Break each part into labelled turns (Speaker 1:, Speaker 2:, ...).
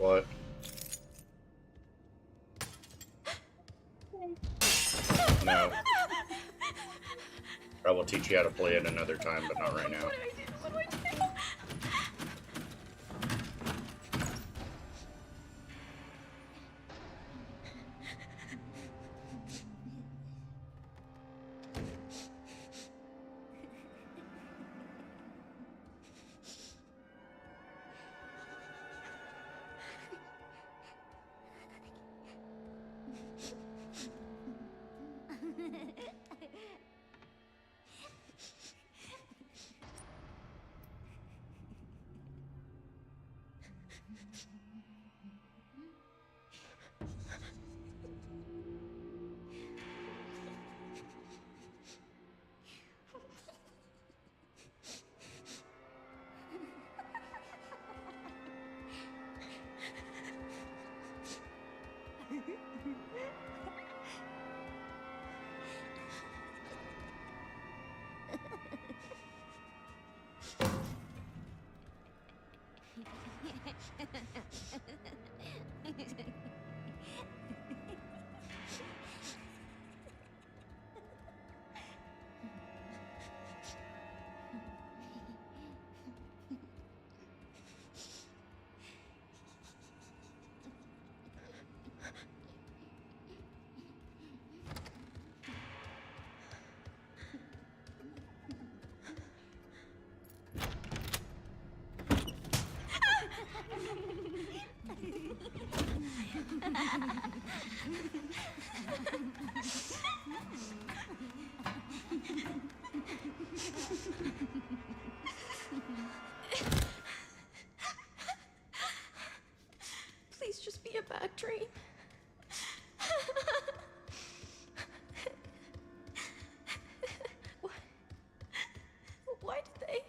Speaker 1: What? No. I will teach you how to play it another time, but not right now.
Speaker 2: What do I do? Please just be a bad dream. What? Why did they?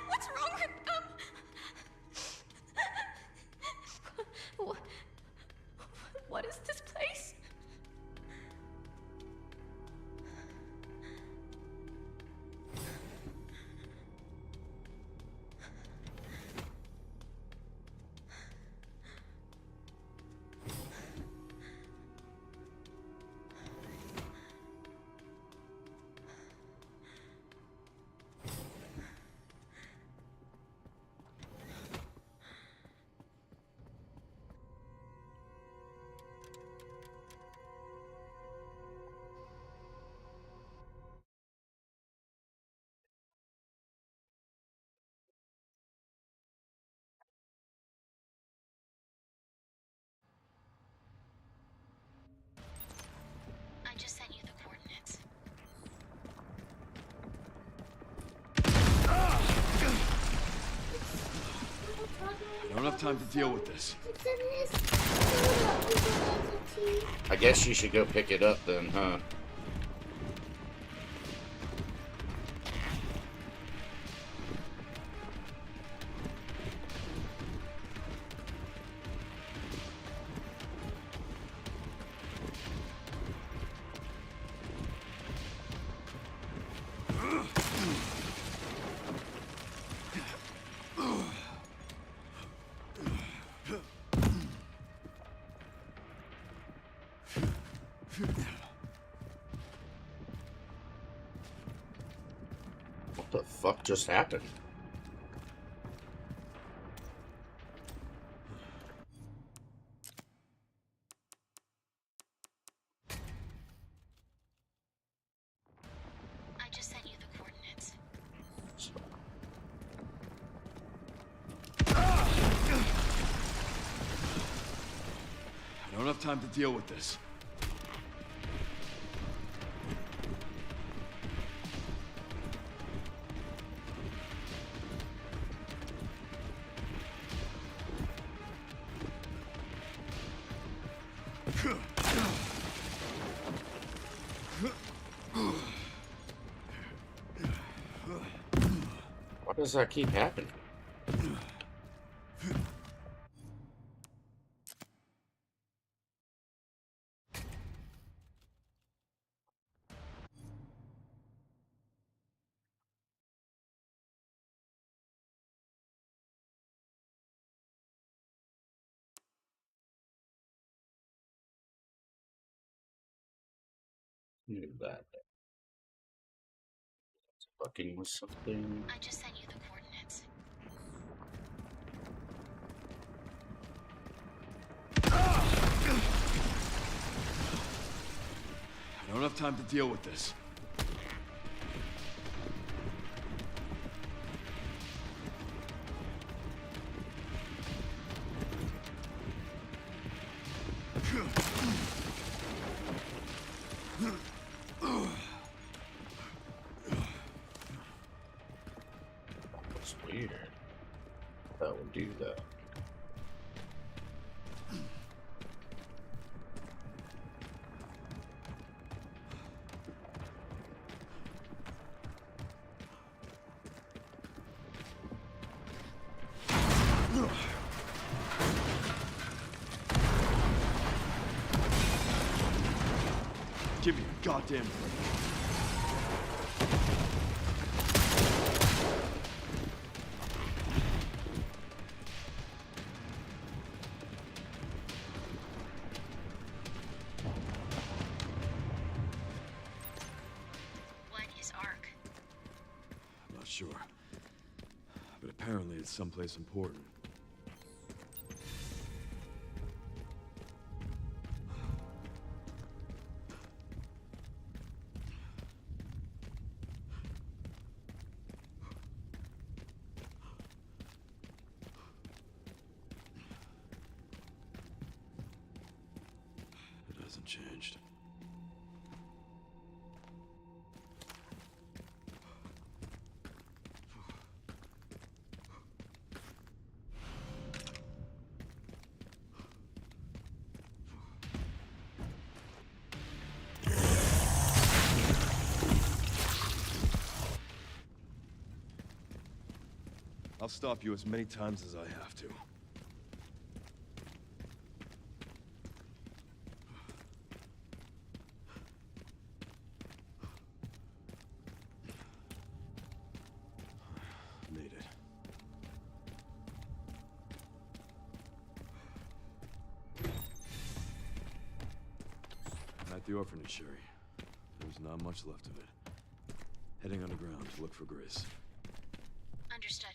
Speaker 2: What's wrong with them? What is this place?
Speaker 3: I just sent you the coordinates.
Speaker 4: I don't have time to deal with this.
Speaker 1: I guess you should go pick it up then, huh? fuck just happened?
Speaker 3: I just sent you the coordinates.
Speaker 4: I don't have time to deal with this.
Speaker 1: Why does that keep happening? Knew that. Fucking with something.
Speaker 3: I just sent you the coordinates.
Speaker 4: I don't have time to deal with this.
Speaker 1: That's weird. That would do that.
Speaker 4: Give me a goddamn break.
Speaker 3: What is Ark?
Speaker 4: I'm not sure. But apparently it's someplace important. It hasn't changed. I'll stop you as many times as I have to. Made it. At the orphanage, Sherry. There's not much left of it. Heading underground to look for Grace.
Speaker 3: Understood.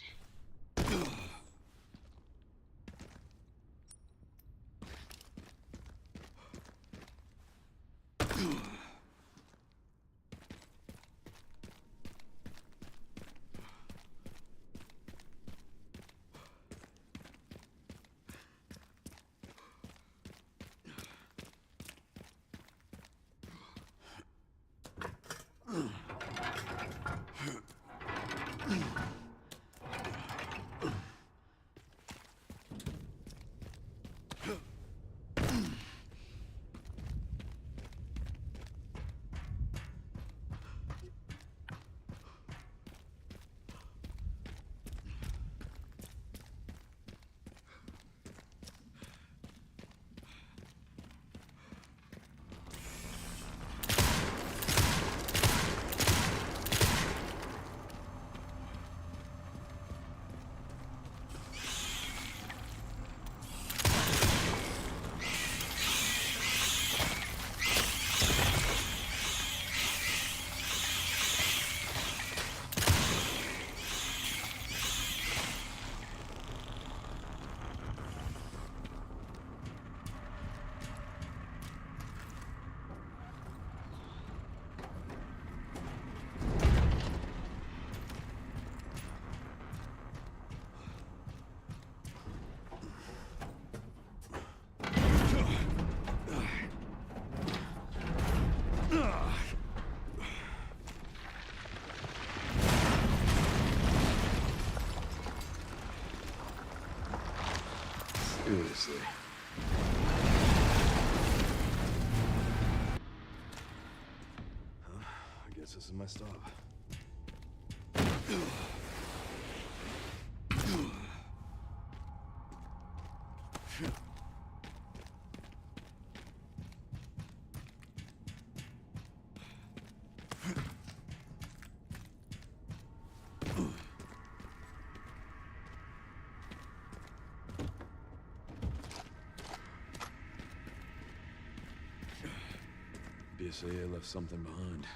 Speaker 4: Guess this is my stop. BSAA left something behind.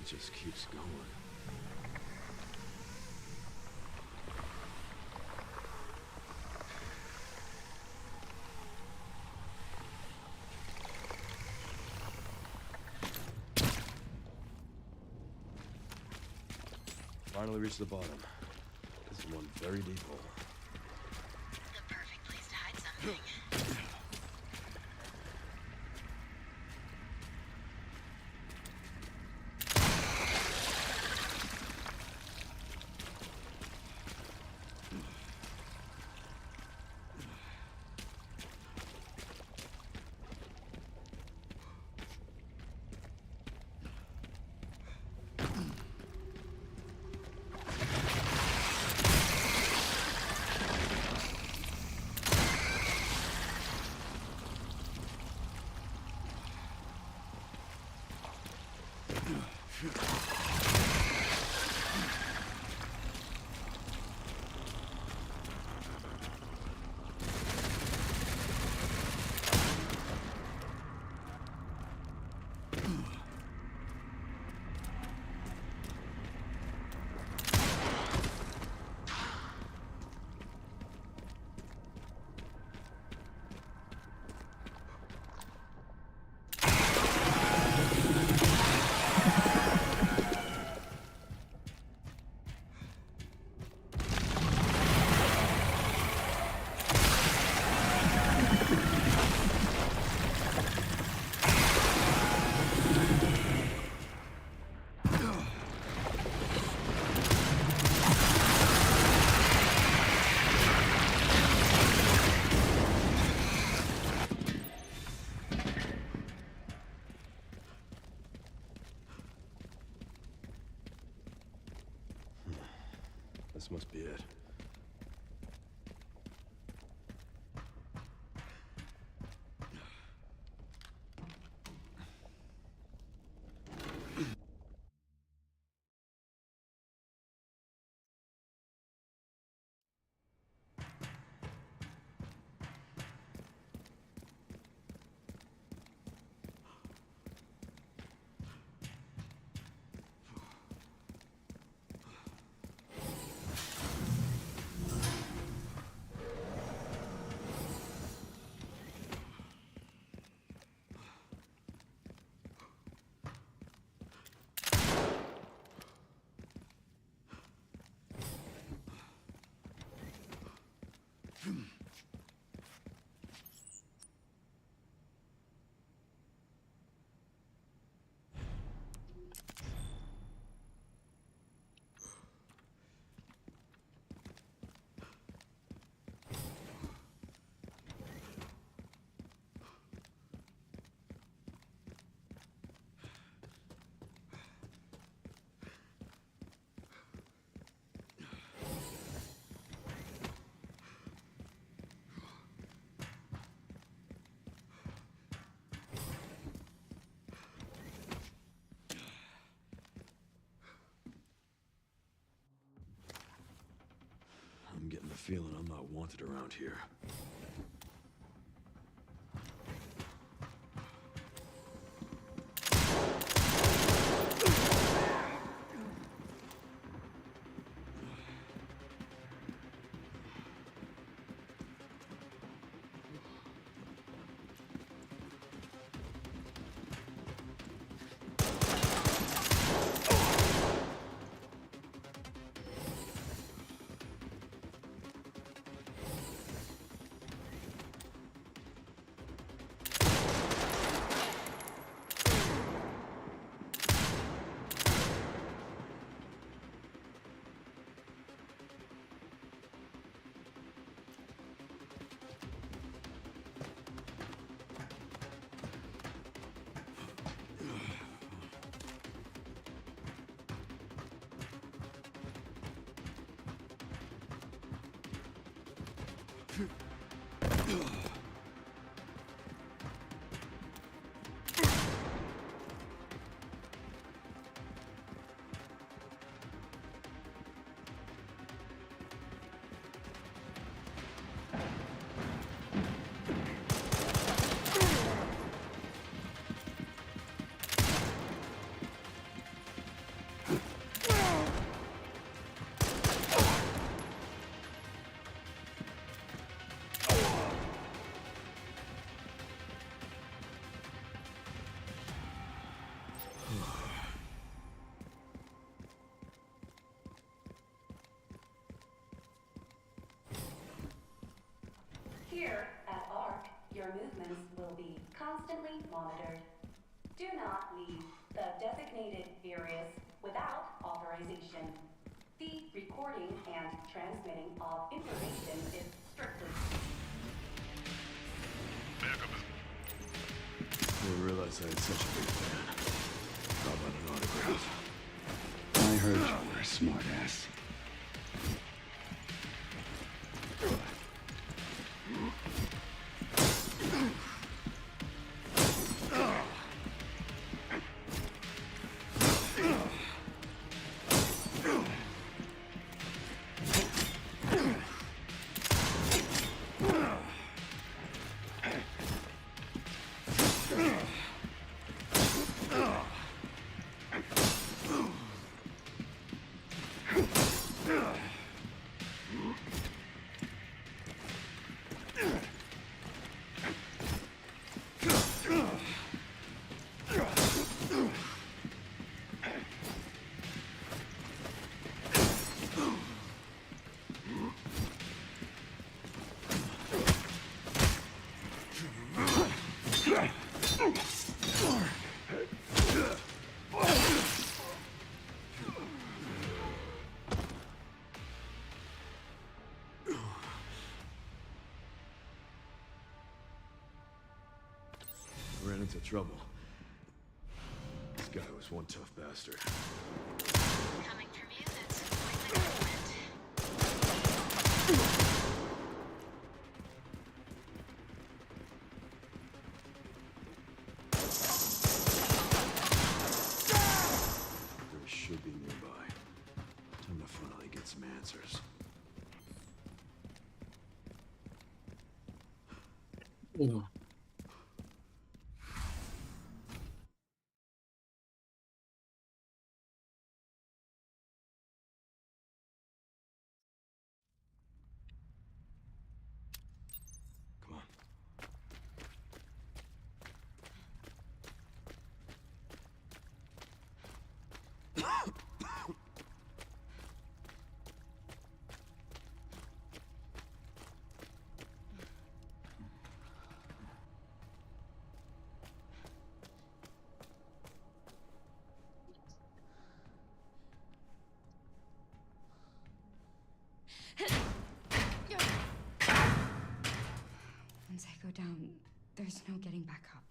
Speaker 4: It just keeps going. Finally reached the bottom. This is one very deep hole.
Speaker 3: The perfect place to hide something.
Speaker 4: This must be it. I'm getting the feeling I'm not wanted around here.
Speaker 5: Here at ARC, your movements will be constantly monitored. Do not leave the designated areas without authorization. The recording and transmitting of information is strictly.
Speaker 4: I didn't realize I had such a big fan. How about an autograph?
Speaker 6: I heard you were a smartass.
Speaker 4: Ran into trouble. This guy was one tough bastard.
Speaker 3: Coming from you, that's quite the compliment.
Speaker 4: There should be nearby. Time to finally get some answers.
Speaker 1: Ooh.
Speaker 4: Come on.
Speaker 7: Once I go down, there's no getting back up.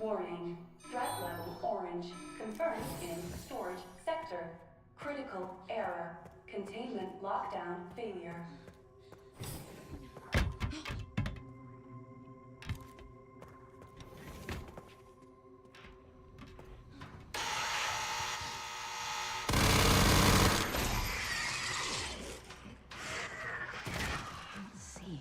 Speaker 5: Warning. Threat level orange. Confirmed in storage sector. Critical error. Containment lockdown failure.
Speaker 7: Let's see.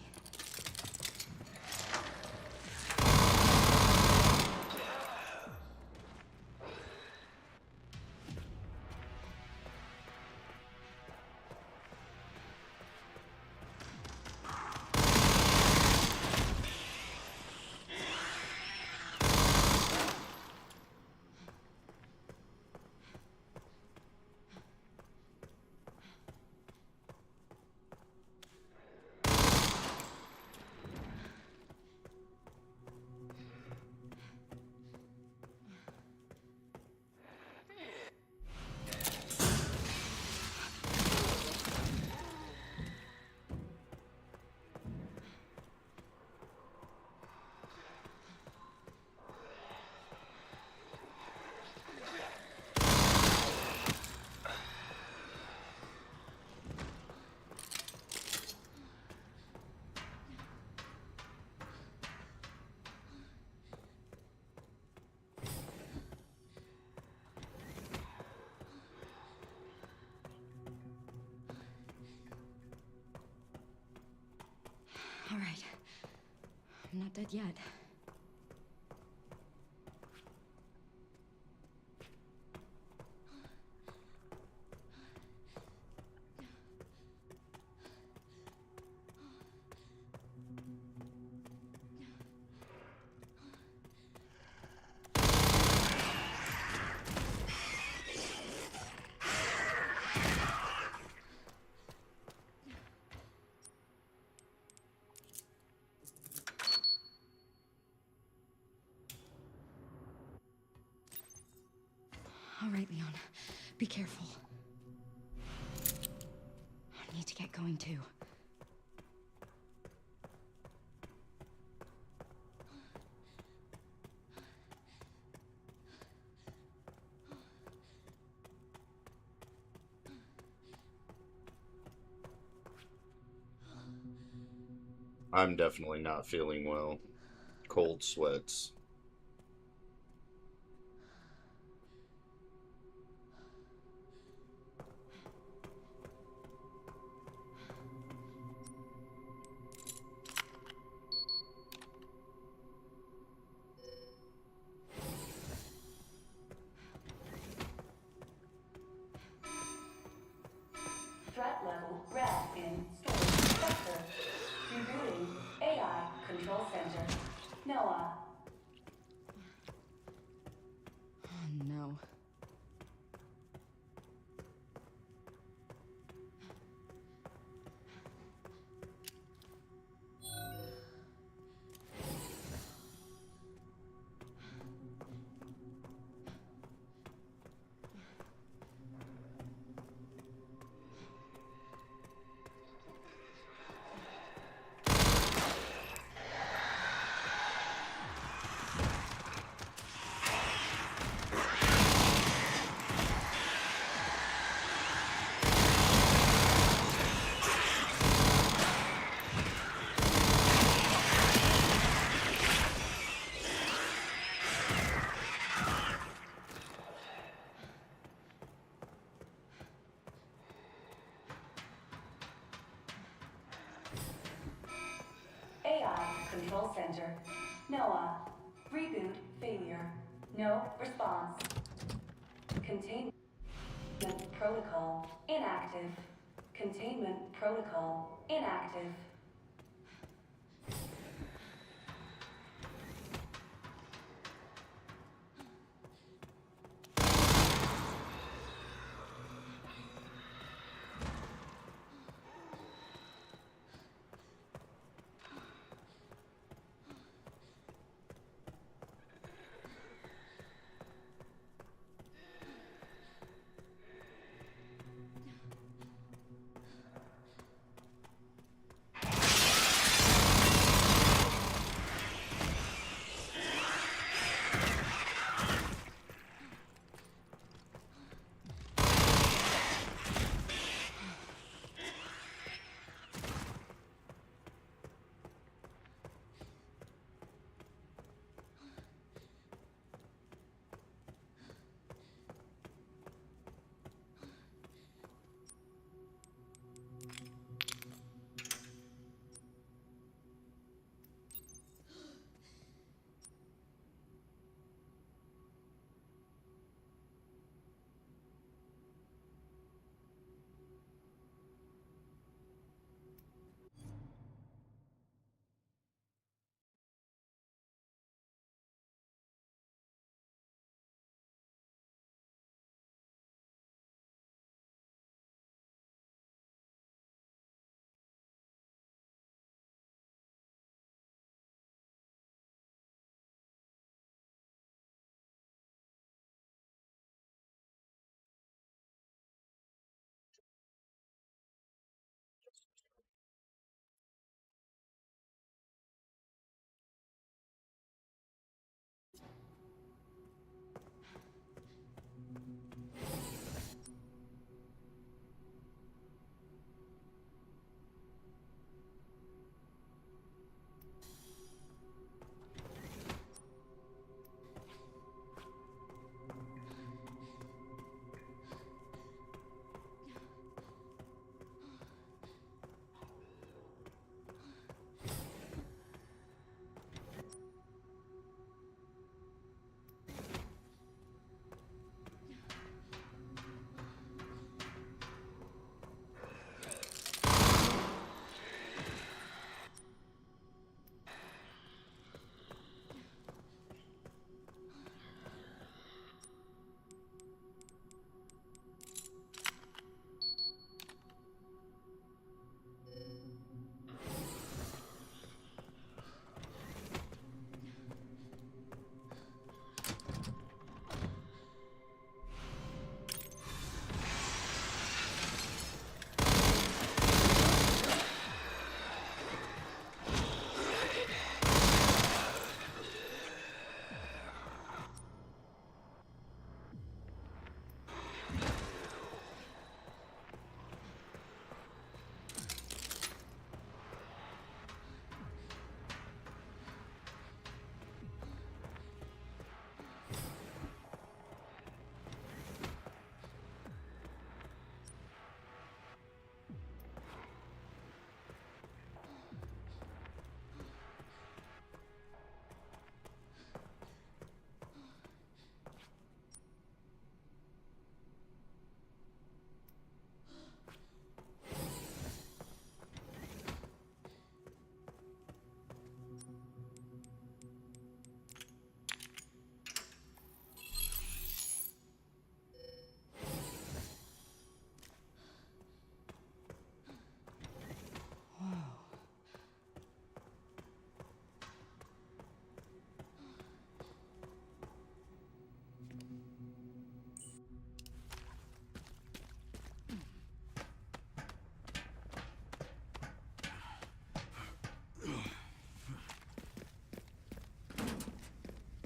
Speaker 7: All right. I'm not dead yet. All right, Leon. Be careful. I need to get going too.
Speaker 1: I'm definitely not feeling well. Cold sweats.
Speaker 5: Threat level red in storage sector. Rebooting AI control center. Noah.
Speaker 7: Oh no.
Speaker 5: AI control center. Noah. Reboot failure. No response. Containment protocol inactive. Containment protocol inactive.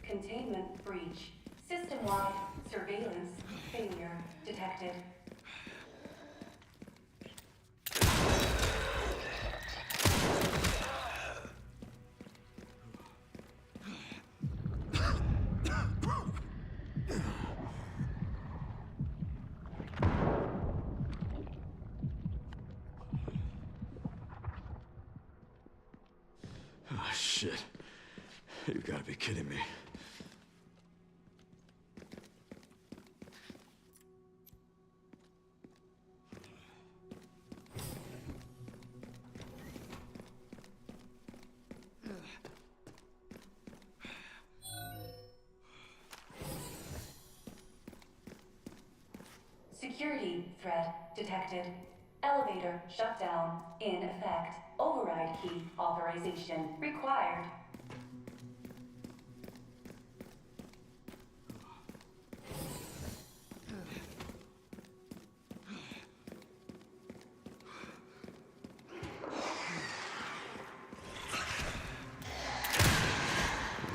Speaker 5: containment breach. System-wide surveillance failure detected.
Speaker 4: Oh, shit. You've got to be kidding me.
Speaker 5: Security threat detected. Elevator shutdown in effect. Override key authorization required.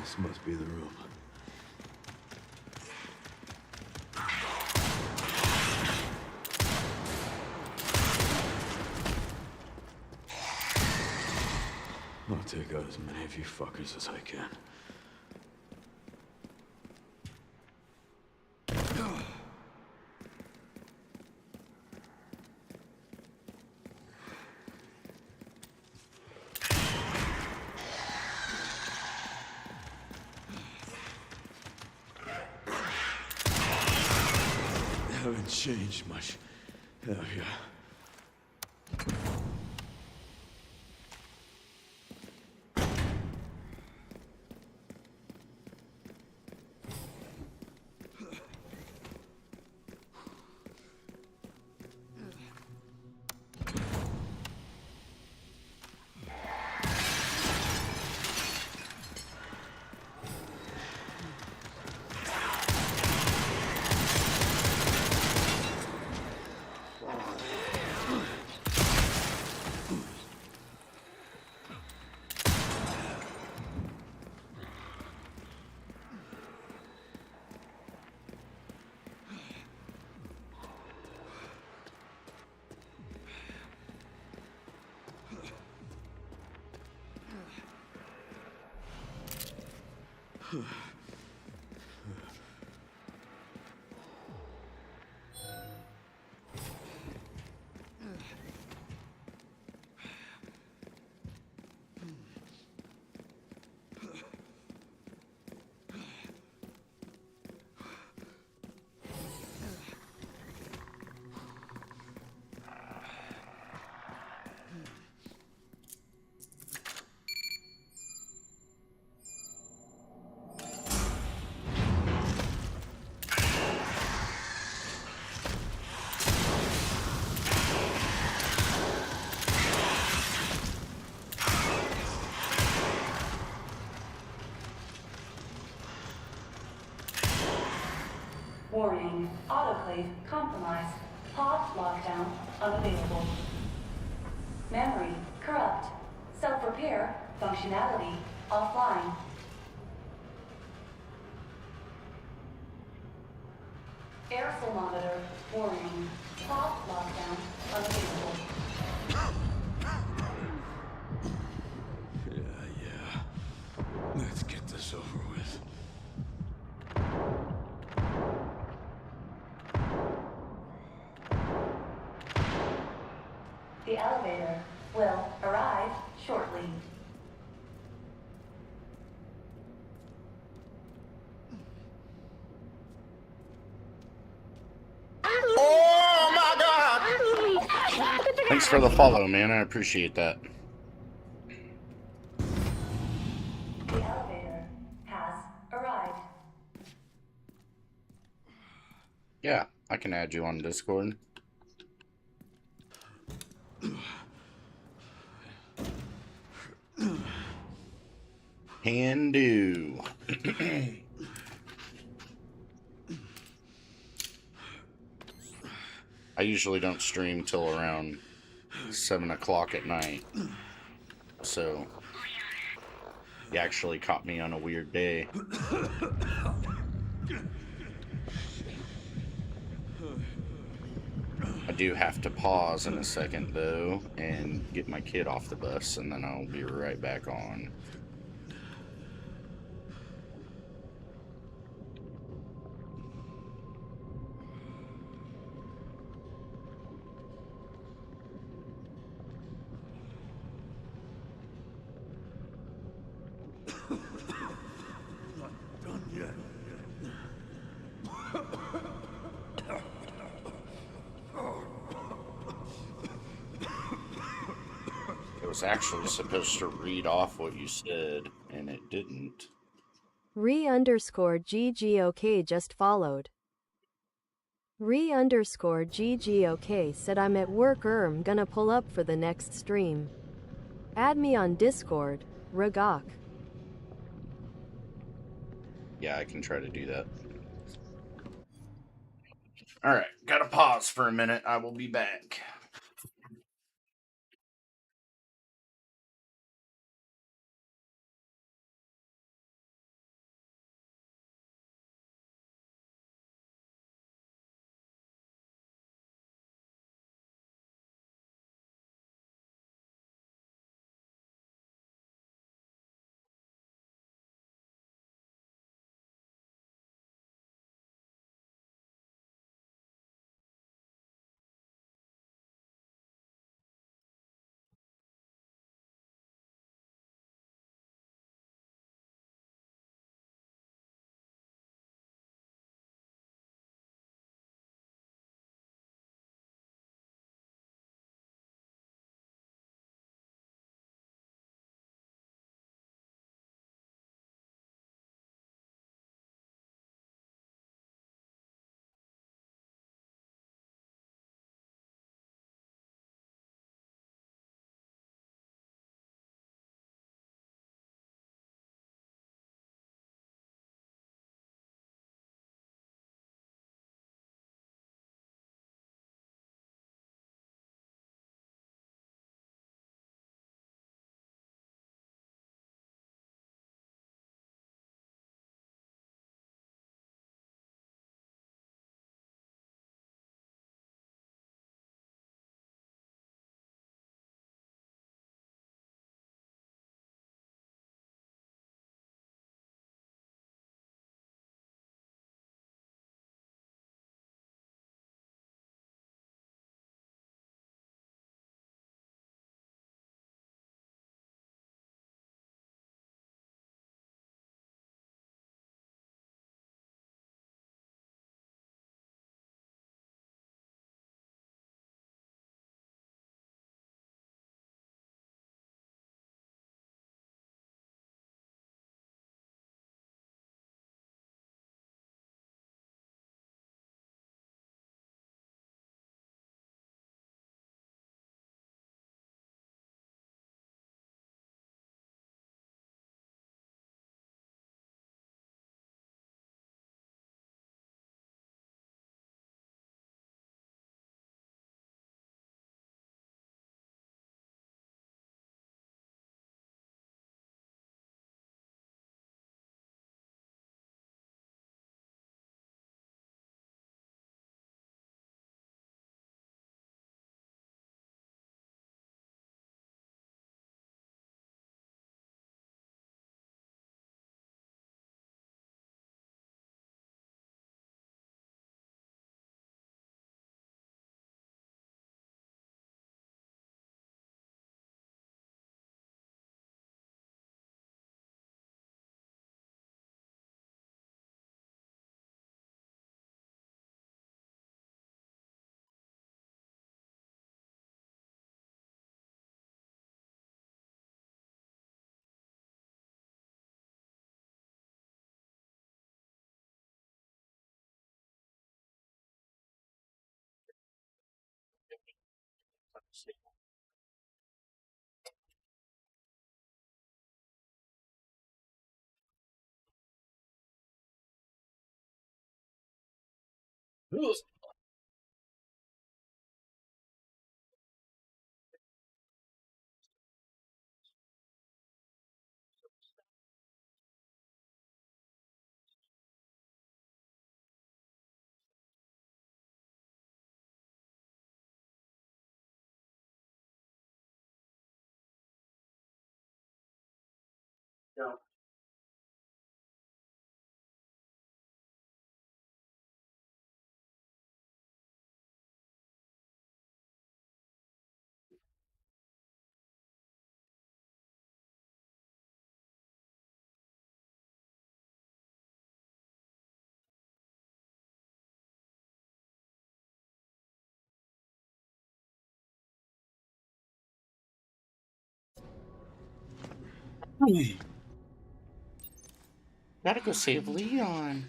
Speaker 4: This must be the room. I'll take out as many of you fuckers as I can. Haven't changed much, have you?
Speaker 5: Warning, autoclave compromised. Pod lockdown unavailable. Memory corrupt. Self-repair functionality offline. Airflow monitor warning. Pod lockdown unavailable.
Speaker 4: Yeah. Let's get this over with.
Speaker 5: The elevator will arrive shortly.
Speaker 1: Oh my god! Thanks for the follow, man. I appreciate that.
Speaker 5: The elevator has arrived.
Speaker 1: Yeah, I can add you on Discord. Can do. I usually don't stream till around 7 o'clock at night. So You actually caught me on a weird day. I do have to pause in a second, though, and get my kid off the bus, and then I'll be right back on.
Speaker 4: Done yet.
Speaker 1: It was actually supposed to read off what you said, and it didn't.
Speaker 8: Re_GGOK just followed. Re_GGOK said I'm at work gonna pull up for the next stream. Add me on Discord, Ragok.
Speaker 1: Yeah, I can try to do that. Alright, gotta pause for a minute. I will be back. Gotta go save Leon.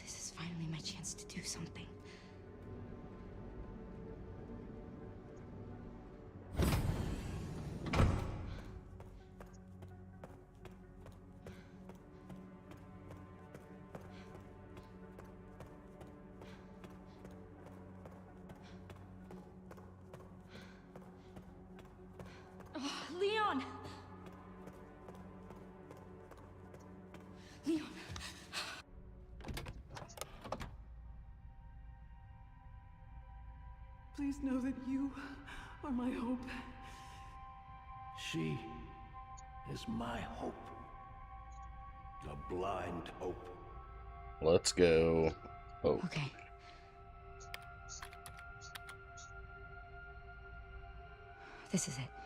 Speaker 7: This is finally my chance to do something. Leon! Leon!
Speaker 9: Please know that you are my hope.
Speaker 10: She is my hope. A blind hope.
Speaker 1: Let's go. Oh,
Speaker 7: Okay. This is it.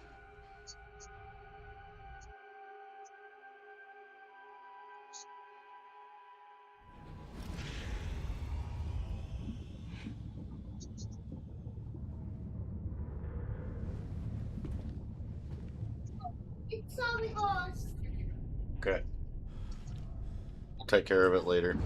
Speaker 1: okay. We'll take care of it later.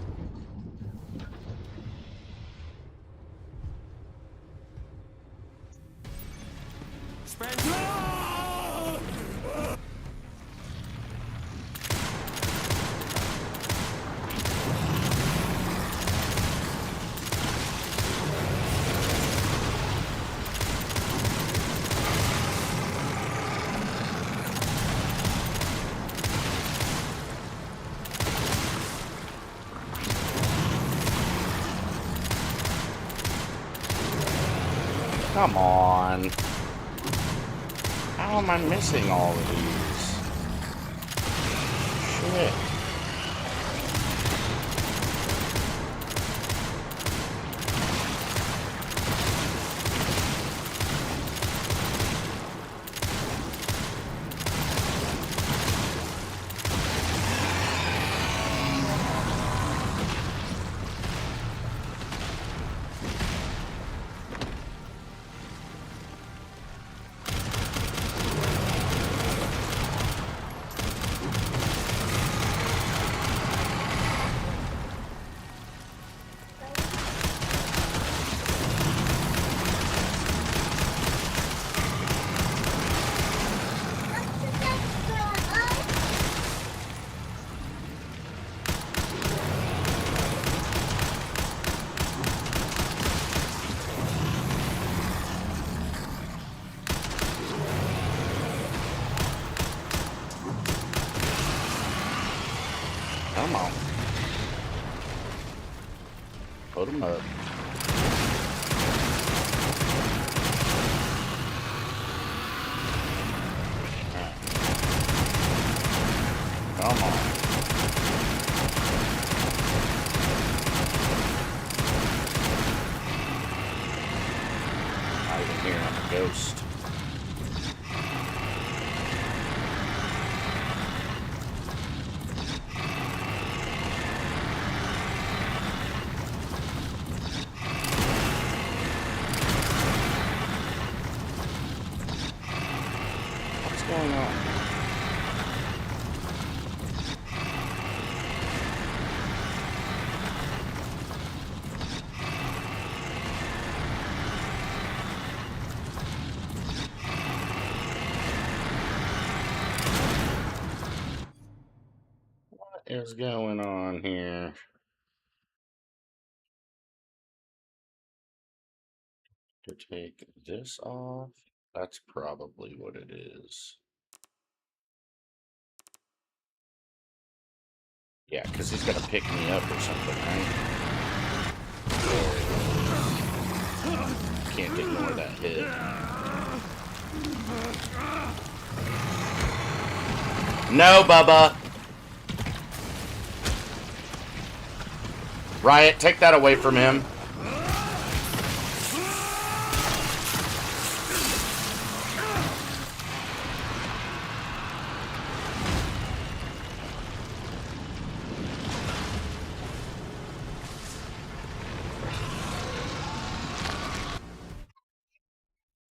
Speaker 1: Come on. How am I missing all of these? Shit. Come on. Put them up. Come on. I even hear a ghost. What's going on? What is going on here? To take this off, that's probably what it is. Yeah, because he's gonna pick me up or something, right? Can't ignore that hit. No, Bubba! Riot, take that away from him.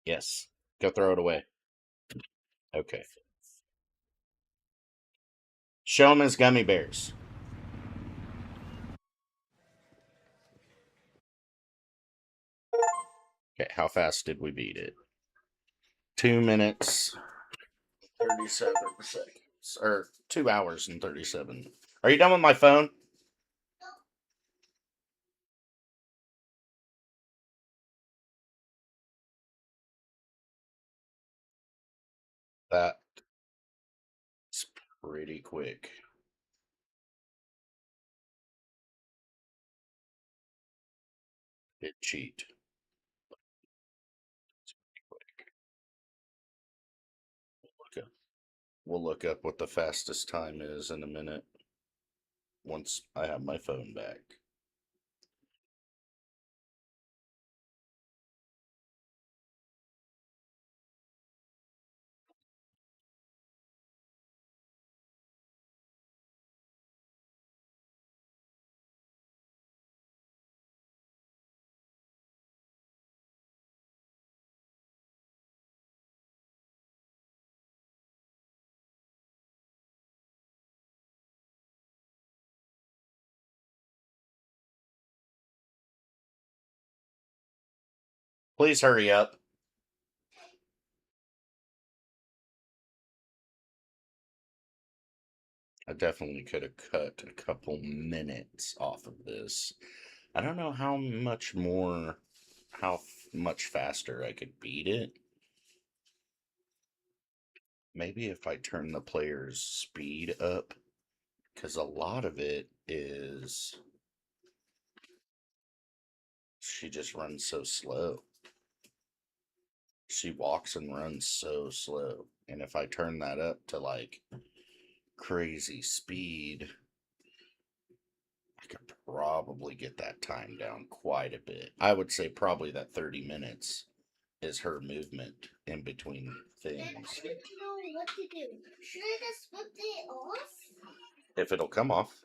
Speaker 1: Yes. Go throw it away. Okay. Show him his gummy bears. Okay, how fast did we beat it? 2 minutes, 37 seconds. Or 2 hours and 37. Are you done with my phone? That's pretty quick. Did cheat. Okay. We'll look up what the fastest time is in a minute once I have my phone back. Please hurry up. I definitely could have cut a couple minutes off of this. I don't know how much more, much faster I could beat it. Maybe if I turn the player's speed up, because a lot of it is she just runs so slow. She walks and runs so slow. And if I turn that up to like crazy speed, I could probably get that time down quite a bit. I would say probably that 30 minutes is her movement in between things.
Speaker 11: I don't know what to do. Should I just put it off?
Speaker 1: If it'll come off.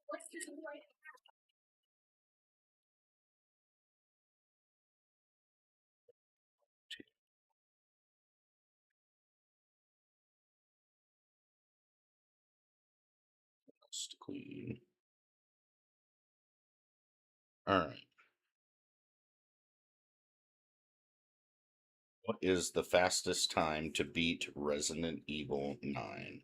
Speaker 11: What's this like?
Speaker 1: Just clean. Alright. What is the fastest time to beat Resident Evil 9?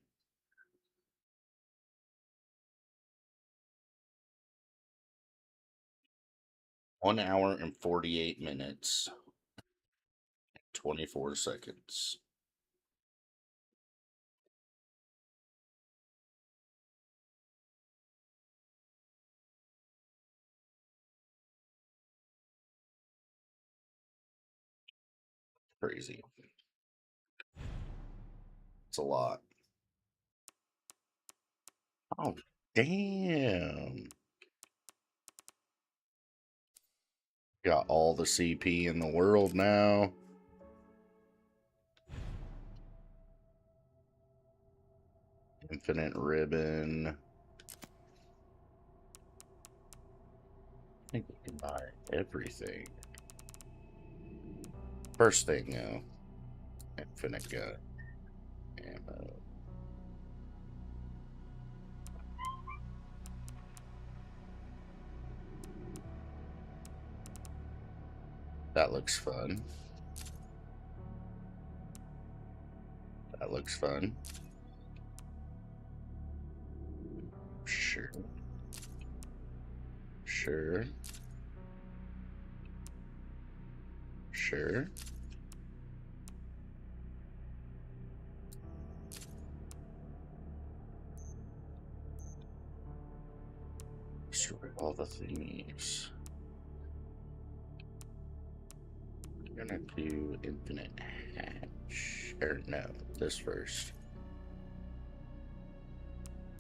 Speaker 1: 1 hour and 48 minutes, 24 seconds. Crazy. It's a lot. Oh, damn. Got all the CP in the world now. Infinite ribbon. I think we can buy everything. First thing, though. Infinite gun. Ammo. That looks fun. That looks fun. Sure. Sure. Sure. Destroy all the thingies. I'm gonna do infinite hatch. Or no, this first.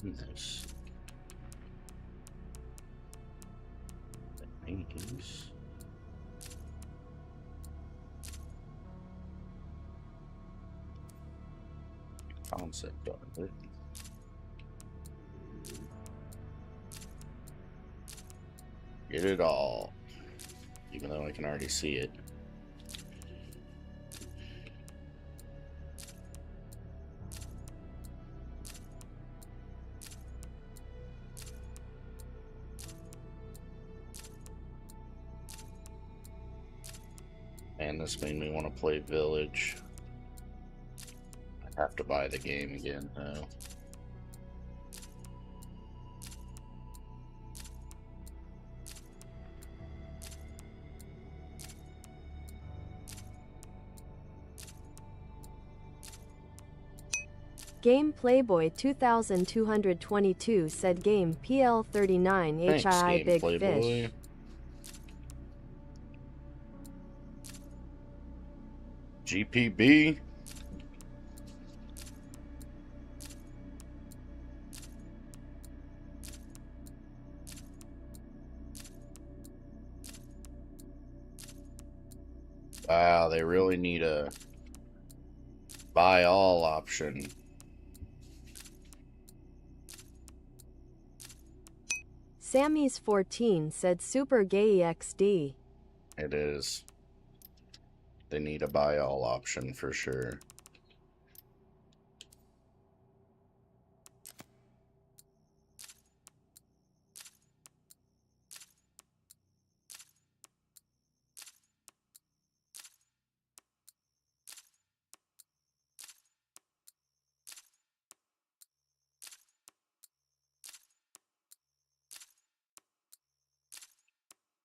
Speaker 1: And this. These. Concept of it. Get it all. Even though I can already see it. And this made me want to play Village. I have to buy the game again, though.
Speaker 8: Game Playboy 2222 said game PL39
Speaker 1: Thanks,
Speaker 8: HII
Speaker 1: Game
Speaker 8: Big
Speaker 1: Playboy.
Speaker 8: Fish.
Speaker 1: GPB. Wow, they really need a buy all option.
Speaker 8: Sammy's 14 said Super Gay XD.
Speaker 1: It is. They need a buy all option for sure.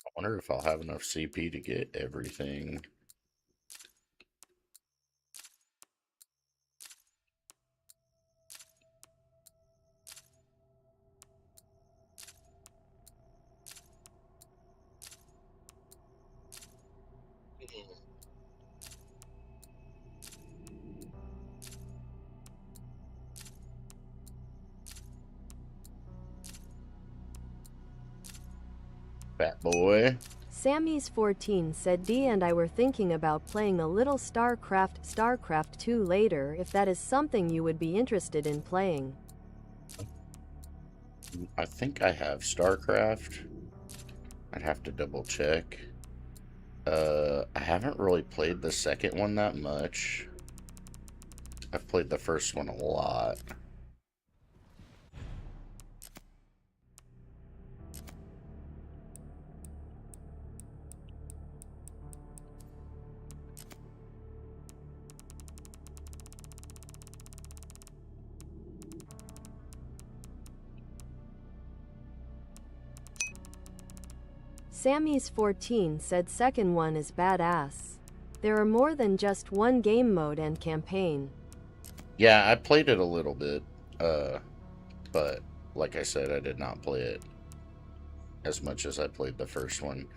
Speaker 1: I wonder if I'll have enough CP to get everything. Fat boy.
Speaker 8: Sammy's 14 said D and I were thinking about playing a little StarCraft 2 later if that is something you would be interested in playing.
Speaker 1: I think I have StarCraft. I'd have to double check. I haven't really played the second one that much. I've played the first one a lot.
Speaker 8: Sammy's 14 said second one is badass. There are more than just one game mode and campaign.
Speaker 1: Yeah, I played it a little bit, but like I said, I did not play it as much as I played the first one.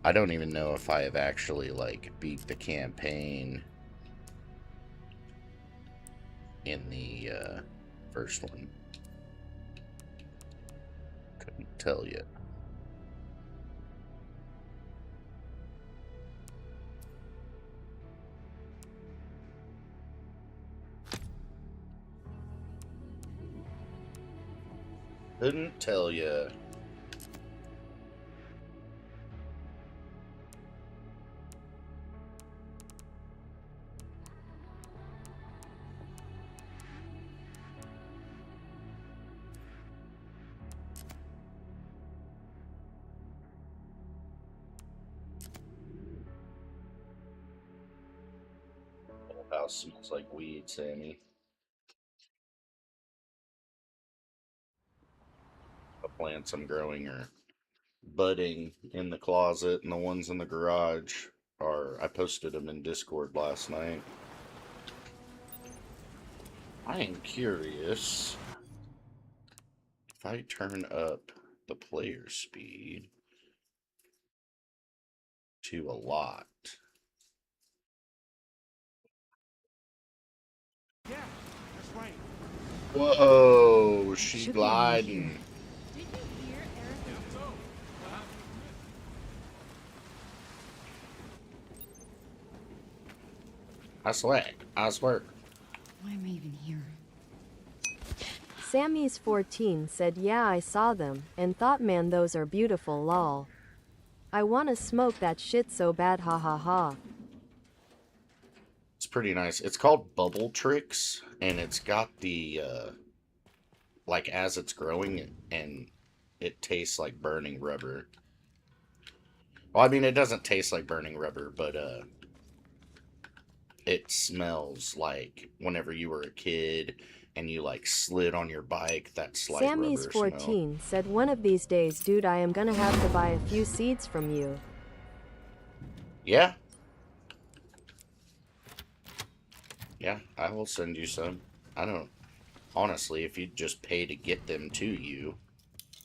Speaker 1: I don't even know if I have actually, like, beat the campaign in the first one. Couldn't tell you. Couldn't tell you. Whole house smells like weed, Sammy. The plants I'm growing are budding in the closet, and the ones in the garage are, I posted them in Discord last night. I am curious if I turn up the player speed to a lot.
Speaker 12: Yeah, that's right.
Speaker 1: Whoa, she
Speaker 7: Should be around here.
Speaker 1: gliding.
Speaker 2: Did you hear Eric?
Speaker 1: I swear, I swear.
Speaker 7: Why am I even here?
Speaker 8: Sammy's 14 said, yeah, I saw them, and thought, man, those are beautiful, lol. I wanna smoke that shit so bad, ha ha ha.
Speaker 1: It's pretty nice. It's called Bubble Tricks, and it's got the, like, as it's growing, and it tastes like burning rubber. Well, I mean, it doesn't taste like burning rubber, but, it smells like whenever you were a kid and you, like, slid on your bike, that slight
Speaker 8: Sammy's
Speaker 1: rubber smell.
Speaker 8: 14 said, one of these days, dude, I am gonna have to buy a few seeds from you.
Speaker 1: Yeah. Yeah, I will send you some. I don't... Honestly, if you just pay to get them to you,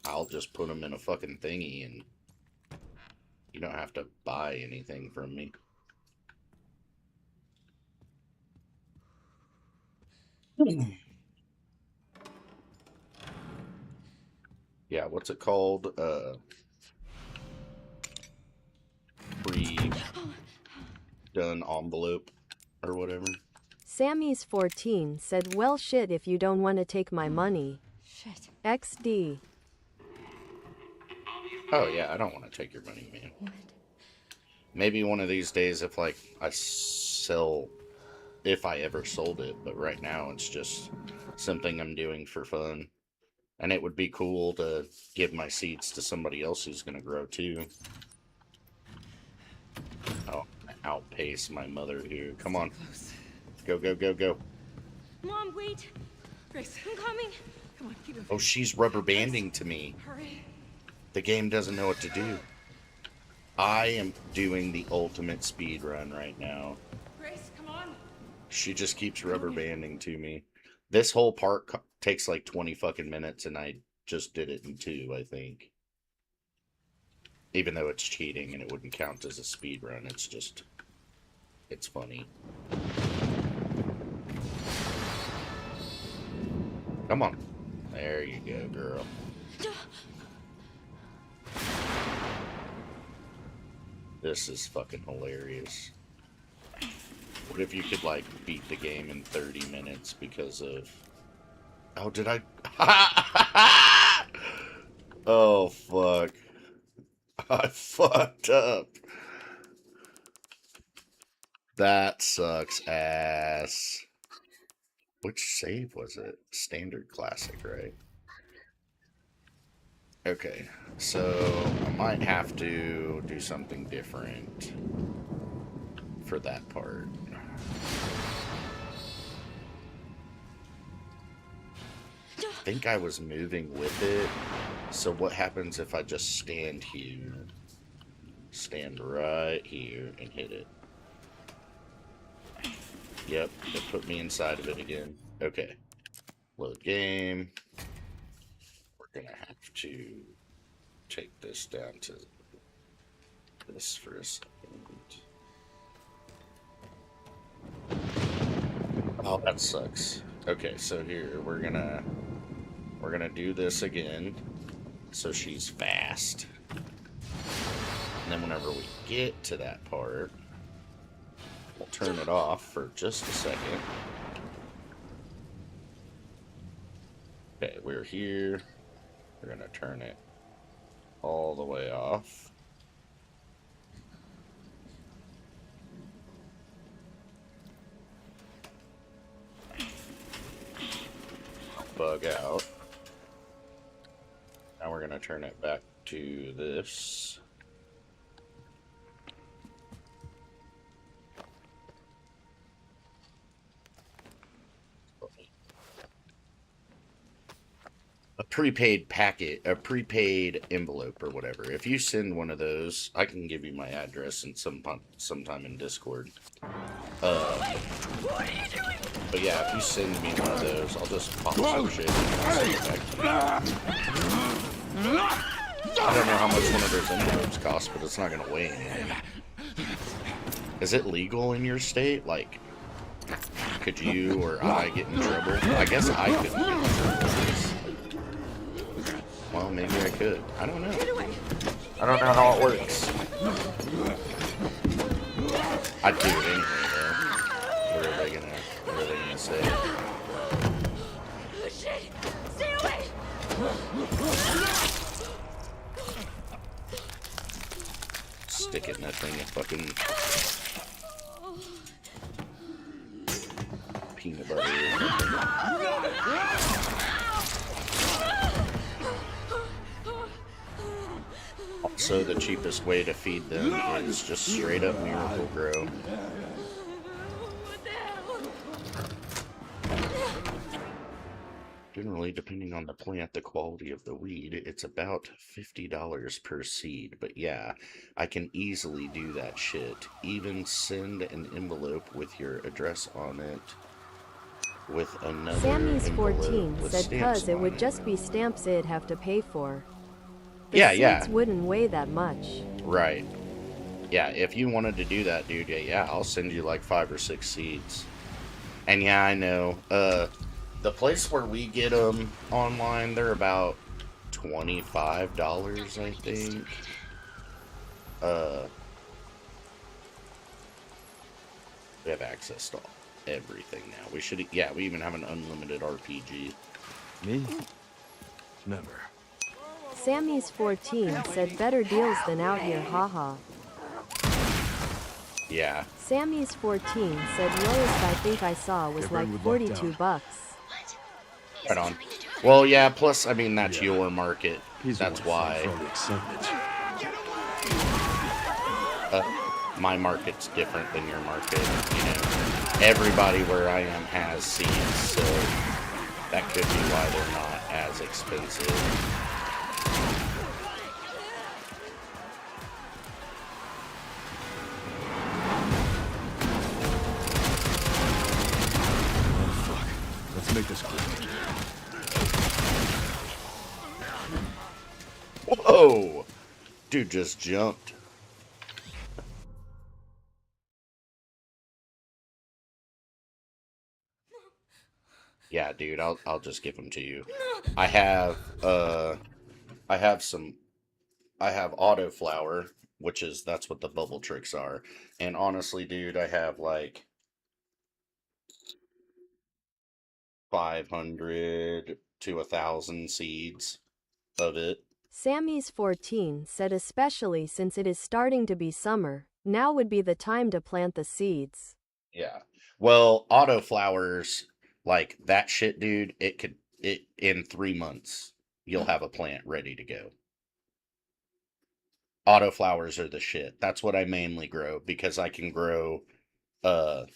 Speaker 1: I'll just put them in a fucking thingy and you don't have to buy anything from me. Yeah, what's it called? Pre-done envelope or whatever.
Speaker 8: Sammy's 14 said, well shit, if you don't want to take my money.
Speaker 7: Shit.
Speaker 8: XD.
Speaker 1: Oh yeah, I don't want to take your money, man.
Speaker 7: What?
Speaker 1: Maybe one of these days if like I sell, if I ever sold it, but right now it's just something I'm doing for fun. And it would be cool to give my seeds to somebody else who's going to grow too. Oh, outpace my mother here. Come on. Go, go, go, go.
Speaker 2: Mom, wait.
Speaker 9: Grace,
Speaker 2: I'm coming.
Speaker 9: come on, keep it.
Speaker 1: Oh, she's rubber banding to me.
Speaker 9: Hurry.
Speaker 1: The game doesn't know what to do. I am doing the ultimate speed run right now.
Speaker 9: Grace, come on.
Speaker 1: She just keeps rubber banding to me. This whole part takes like 20 fucking minutes, and I just did it in 2, I think. Even though it's cheating and it wouldn't count as a speed run, it's just, it's funny. Come on. There you go, girl. This is fucking hilarious. What if you could, like, beat the game in 30 minutes because of... Oh, did I... Oh, fuck. I fucked up. That sucks ass. Which save was it? Standard classic, right? Okay, so I might have to do something different for that part. I think I was moving with it. So what happens if I just stand here? Stand right here and hit it. Yep, it put me inside of it again. Okay. Load game. We're gonna have to take this down to this for a second. Oh, that sucks. Okay, so here we're gonna do this again. So she's fast. And then whenever we get to that part, we'll turn it off for just a second. Okay, we're here. We're gonna turn it all the way off. Bug out. Now we're gonna turn it back to this. prepaid packet, a prepaid envelope or whatever. If you send one of those, I can give you my address and sometime in Discord.
Speaker 9: What are you doing?
Speaker 1: But yeah, if you send me one of those, I'll just pop some shit and I'll send it back to you. I don't know how much one of those envelopes costs, but it's not gonna weigh anything. Is it legal in your state? Like, could you or I get in trouble? I guess I couldn't get in trouble. Well, maybe I could. I don't know. I don't know how it works. I'd do it anyway, though. What are they gonna say?
Speaker 9: Oh, shit! Stay away!
Speaker 1: Stick it in that thing of fucking peanut butter or something. Also, the cheapest way to feed them is just straight up Miracle Grow.
Speaker 9: What the hell?
Speaker 1: Generally, depending on the plant, the quality of the weed, it's about $50 per seed. But yeah, I can easily do that shit. Even send an envelope with your address on it. With another
Speaker 8: Sammy's 14
Speaker 1: envelope with
Speaker 8: said
Speaker 1: stamps
Speaker 8: cuz it
Speaker 1: on
Speaker 8: would just be stamps it'd have to pay for. The
Speaker 1: Yeah.
Speaker 8: seeds wouldn't weigh that much.
Speaker 1: Right. Yeah, if you wanted to do that, dude, yeah, I'll send you like 5 or 6 seeds. And yeah, I know. The place where we get them online, they're about $25, I think. We have access to everything now. We should, yeah, we even have an unlimited RPG.
Speaker 4: Me? Never.
Speaker 8: Sammy's 14 said better deals than out here, haha.
Speaker 1: Yeah.
Speaker 8: Sammy's 14 said lowest I think I saw was like 42 bucks.
Speaker 1: Right on. Well, yeah, plus, I mean, that's your market. That's why. My market's different than your market, you know. Everybody where I am has seeds, so that could be why they're not as expensive.
Speaker 4: Let's make this quick.
Speaker 1: Whoa! Dude just jumped. Yeah, dude, I'll just give them to you. I have autoflower, which is that's what the bubble tricks are. And honestly, dude, I have like 500 to 1,000 seeds of it.
Speaker 8: Sammy's 14 said especially since it is starting to be summer, now would be the time to plant the seeds.
Speaker 1: Yeah. Well, autoflowers, like that shit, dude, it in 3 months, you'll have a plant ready to go. Autoflowers are the shit. That's what I mainly grow because I can grow 2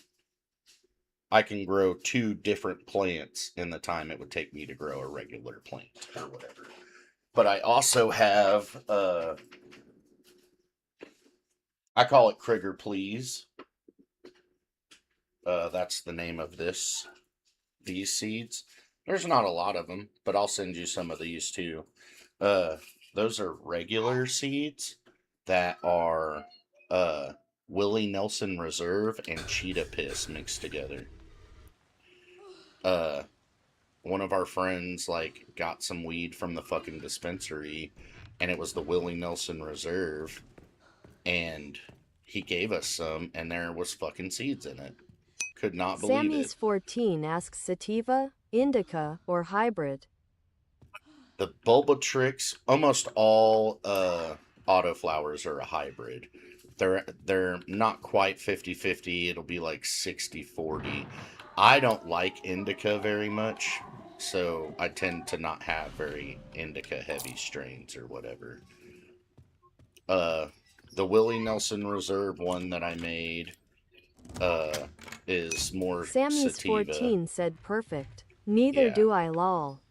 Speaker 1: different plants in the time it would take me to grow a regular plant or whatever. But I also have I call it Krieger Please. That's the name of these seeds. There's not a lot of them, but I'll send you some of these too. Those are regular seeds that are Willie Nelson Reserve and Cheetah Piss mixed together. One of our friends like got some weed from the fucking dispensary, and it was the Willie Nelson Reserve, and he gave us some, and there was fucking seeds in it. Could not believe
Speaker 8: Sammy's
Speaker 1: it.
Speaker 8: 14 asks sativa, indica, or hybrid.
Speaker 1: The Bulbatrix, almost all autoflowers are a hybrid. They're not quite 50-50. It'll be like 60-40. I don't like indica very much, so I tend to not have very indica heavy strains or whatever. The Willie Nelson Reserve one that I made is more
Speaker 8: Sammy's
Speaker 1: sativa.
Speaker 8: 14 said perfect. Neither
Speaker 1: Yeah.
Speaker 8: do I lol.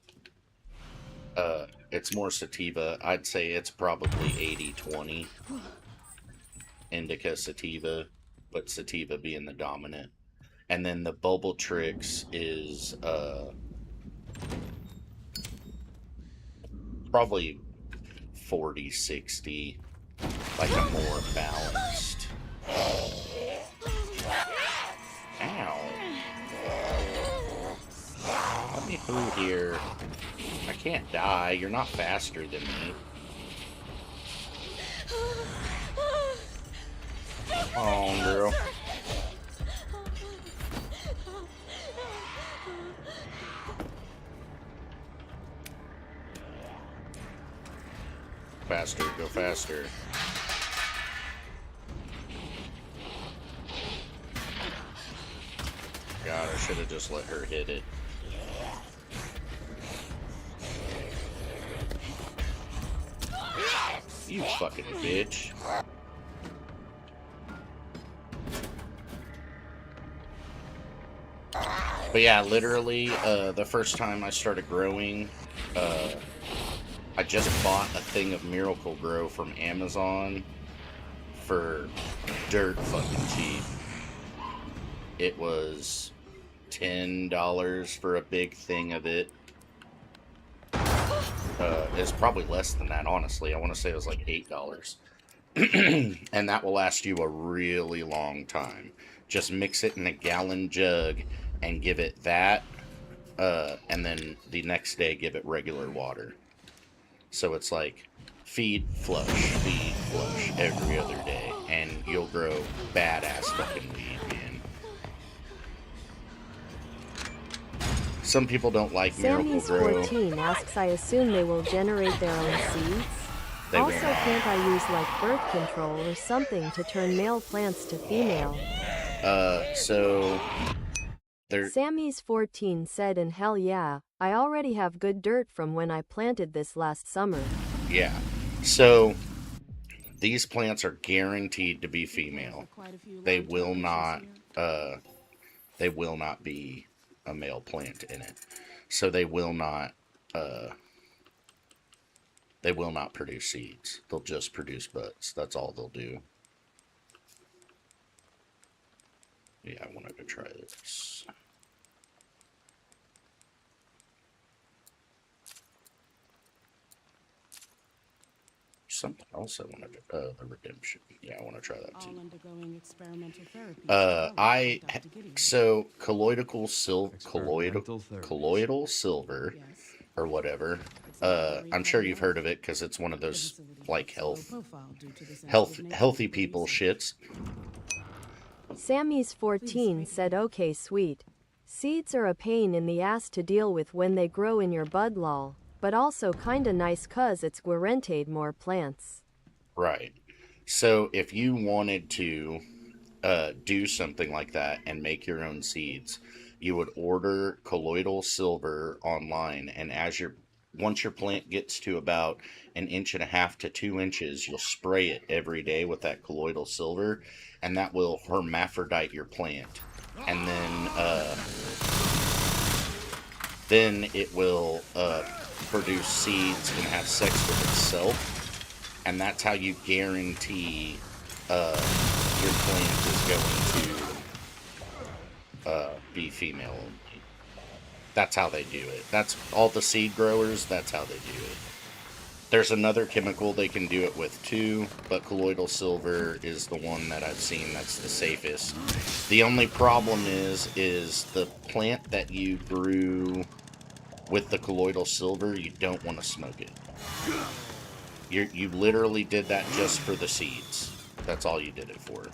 Speaker 1: It's more sativa. I'd say it's probably 80-20. Indica, sativa, but sativa being the dominant. And then the Bubble Tricks is probably 40-60, like a more balanced. Ow. Let me through here. I can't die. You're not faster than me. Oh, girl. Faster, go faster. God, I should have just let her hit it. You fucking bitch. But yeah, literally, the first time I started growing, I just bought a thing of Miracle Grow from Amazon for dirt fucking cheap. It was $10 for a big thing of it. It's probably less than that, honestly. I want to say it was like $8. And that will last you a really long time. Just mix it in a gallon jug and give it that. And then the next day give it regular water. So it's like feed, flush every other day. And you'll grow badass fucking weed, man. Some people don't like Miracle Grow.
Speaker 8: Sammy's14 asks, I assume they will generate their own seeds? Also, can't I use like birth control or something to turn male plants to female?
Speaker 1: So...
Speaker 8: Sammy's14 said, and hell yeah, I already have good dirt from when I planted this last summer.
Speaker 1: Yeah. So, these plants are guaranteed to be female. They will not be a male plant in it. So they will not produce seeds. They'll just produce buds. That's all they'll do. Yeah, I wanted to try this. Something else I wanted to, the redemption. Yeah, I want to try that too. So colloidal silver, or whatever. I'm sure you've heard of it because it's one of those like healthy people shits.
Speaker 8: Sammy's14 said, okay, sweet. Seeds are a pain in the ass to deal with when they grow in your bud lol. But also kinda nice cause it's guaranteed more plants.
Speaker 1: Right. So if you wanted to do something like that and make your own seeds, you would order colloidal silver online, and once your plant gets to about 1.5 to 2 inches, you'll spray it every day with that colloidal silver, and that will hermaphrodite your plant. And then it will produce seeds and have sex with itself, and that's how you guarantee your plant is going to be female only. That's how they do it. That's all the seed growers, that's how they do it. There's another chemical they can do it with too, but colloidal silver is the one that I've seen that's the safest. The only problem is the plant that you grew with the colloidal silver, you don't want to smoke it. You literally did that just for the seeds. That's all you did it for.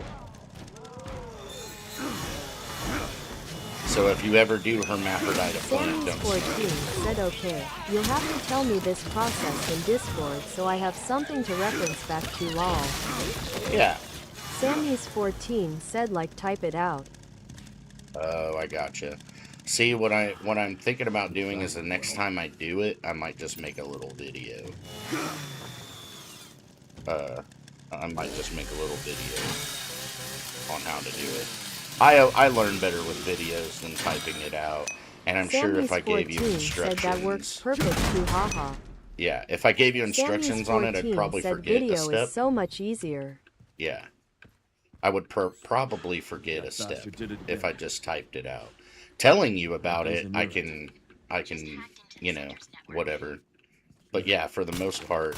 Speaker 1: So if you ever do hermaphrodite a plant, don't smoke it.
Speaker 8: Said, okay, you'll have to tell me this process in Discord so I have something to reference back to lol.
Speaker 1: Yeah.
Speaker 8: Sammy's14 said, like, type it out.
Speaker 1: Oh, I gotcha. See, what I'm thinking about doing is the next time I do it, I might just make a little video. I might just make a little video on how to do it. I learn better with videos than typing it out. And I'm sure if
Speaker 8: Sammy's
Speaker 1: I gave you
Speaker 8: 14 said that works
Speaker 1: instructions,
Speaker 8: perfect too, haha.
Speaker 1: yeah, if I gave you
Speaker 8: Sammy's
Speaker 1: instructions on it, I'd
Speaker 8: 14
Speaker 1: probably
Speaker 8: said
Speaker 1: forget a
Speaker 8: video is
Speaker 1: step.
Speaker 8: so much easier.
Speaker 1: Yeah, I would probably forget
Speaker 4: That
Speaker 1: a step
Speaker 4: bastard did it
Speaker 1: if I
Speaker 4: again.
Speaker 1: just typed it out. Telling you about
Speaker 4: Happens
Speaker 1: it,
Speaker 4: in
Speaker 1: I
Speaker 4: your
Speaker 1: can, you know,
Speaker 3: network.
Speaker 1: whatever. But yeah, for the most part,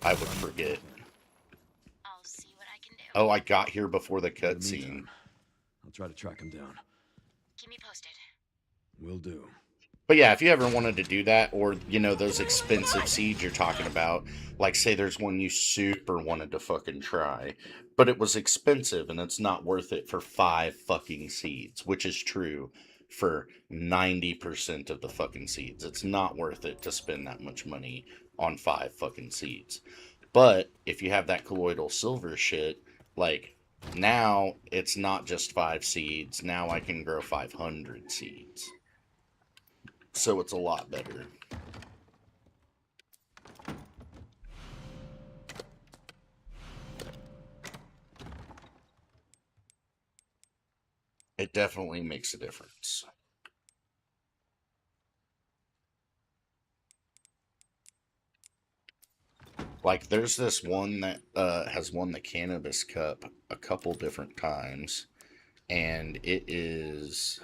Speaker 1: I would forget.
Speaker 3: I'll see what I can do.
Speaker 1: Oh, I got here before the
Speaker 4: In the
Speaker 1: cutscene.
Speaker 4: meantime, I'll try to track him down.
Speaker 3: Keep me posted.
Speaker 4: Will do.
Speaker 1: But yeah, if you ever wanted to do that, or, you know, those expensive seeds you're talking about, like say there's one you super wanted to fucking try, but it was expensive and it's not worth it for 5 fucking seeds, which is true for 90% of the fucking seeds. It's not worth it to spend that much money on 5 fucking seeds. But if you have that colloidal silver shit, like now it's not just 5 seeds, now I can grow 500 seeds. So it's a lot better. It definitely makes a difference. Like there's this one that has won the Cannabis Cup a couple different times, and it is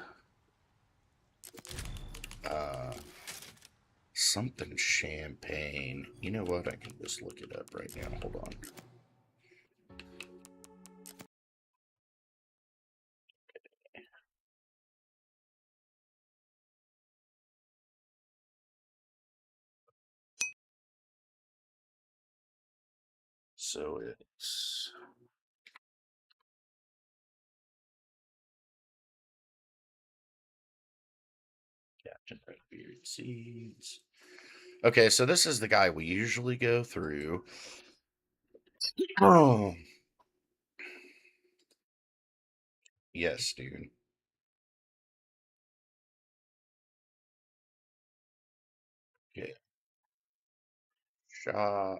Speaker 1: something champagne. You know what? I can just look it up right now. Hold on. So it's Captain Redbeard Seeds. Okay, so this is the guy we usually go through. Oh, yes, dude. Okay. Shop.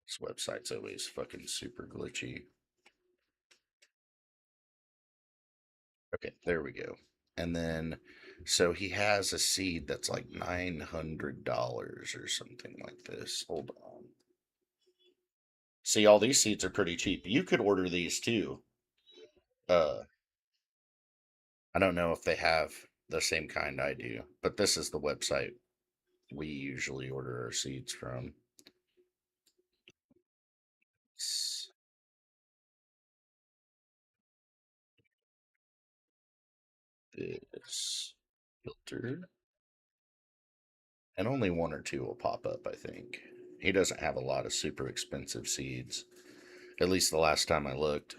Speaker 1: This website's always fucking super glitchy. Okay, there we go. And then, so he has a seed that's like $900 or something like this. Hold on. See, all these seeds are pretty cheap. You could order these too. Uh, I don't know if they have the same kind I do, but this is the website we usually order our seeds from. This filter. And only one or two will pop up, I think. He doesn't have a lot of super expensive seeds. At least the last time I looked.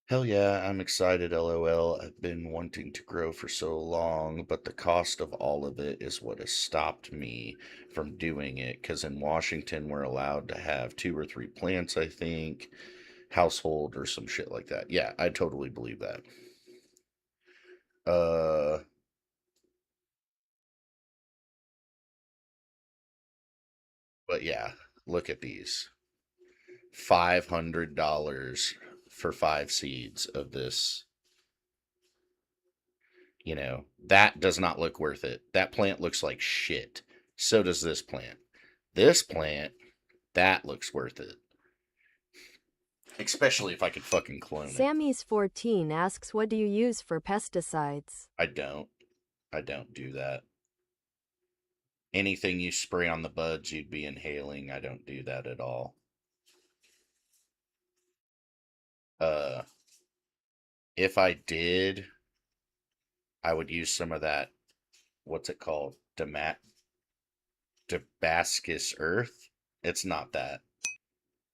Speaker 1: Hell yeah, I'm excited, lol. I've been wanting to grow for so long, but the cost of all of it is what has stopped me from doing it. Because in Washington, we're allowed to have 2 or 3 plants, I think, household or some shit like that. Yeah, I totally believe that. Uh, but yeah, look at these. $500 for 5 seeds of this. You know, that does not look worth it. That plant looks like shit. So does this plant. This plant, that looks worth it. Especially if I could fucking clone it.
Speaker 8: Sammy's 14 asks, what do you use for pesticides?
Speaker 1: I don't. I don't do that. Anything you spray on the buds, you'd be inhaling. I don't do that at all. If I did, I would use some of that, what's it called? Damascus earth? It's not that.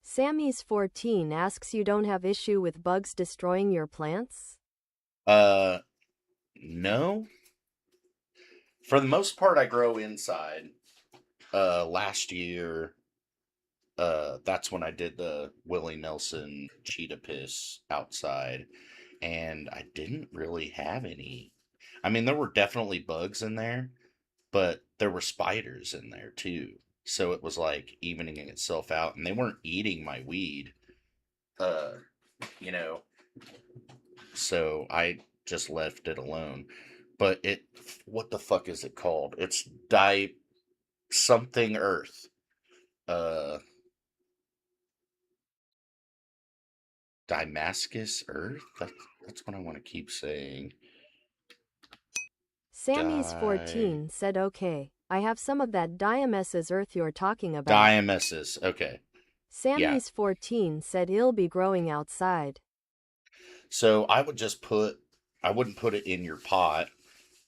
Speaker 8: Sammy's 14 asks, you don't have issue with bugs destroying your plants?
Speaker 1: No. For the most part, I grow inside. Last year, that's when I did the Willie Nelson cheetah piss outside, and I didn't really have any. I mean, there were definitely bugs in there, but there were spiders in there too. So it was like evening itself out, and they weren't eating my weed. Uh, you know. So I just left it alone. But what the fuck is it called? It's something earth. Uh, Damascus earth? That's what I want to keep saying.
Speaker 8: Sammy's 14 said okay. I have some of that Diamesis earth you're talking about.
Speaker 1: Diamesis, okay.
Speaker 8: Sammy's
Speaker 1: Yeah.
Speaker 8: 14 said it'll be growing outside.
Speaker 1: So I wouldn't put it in your pot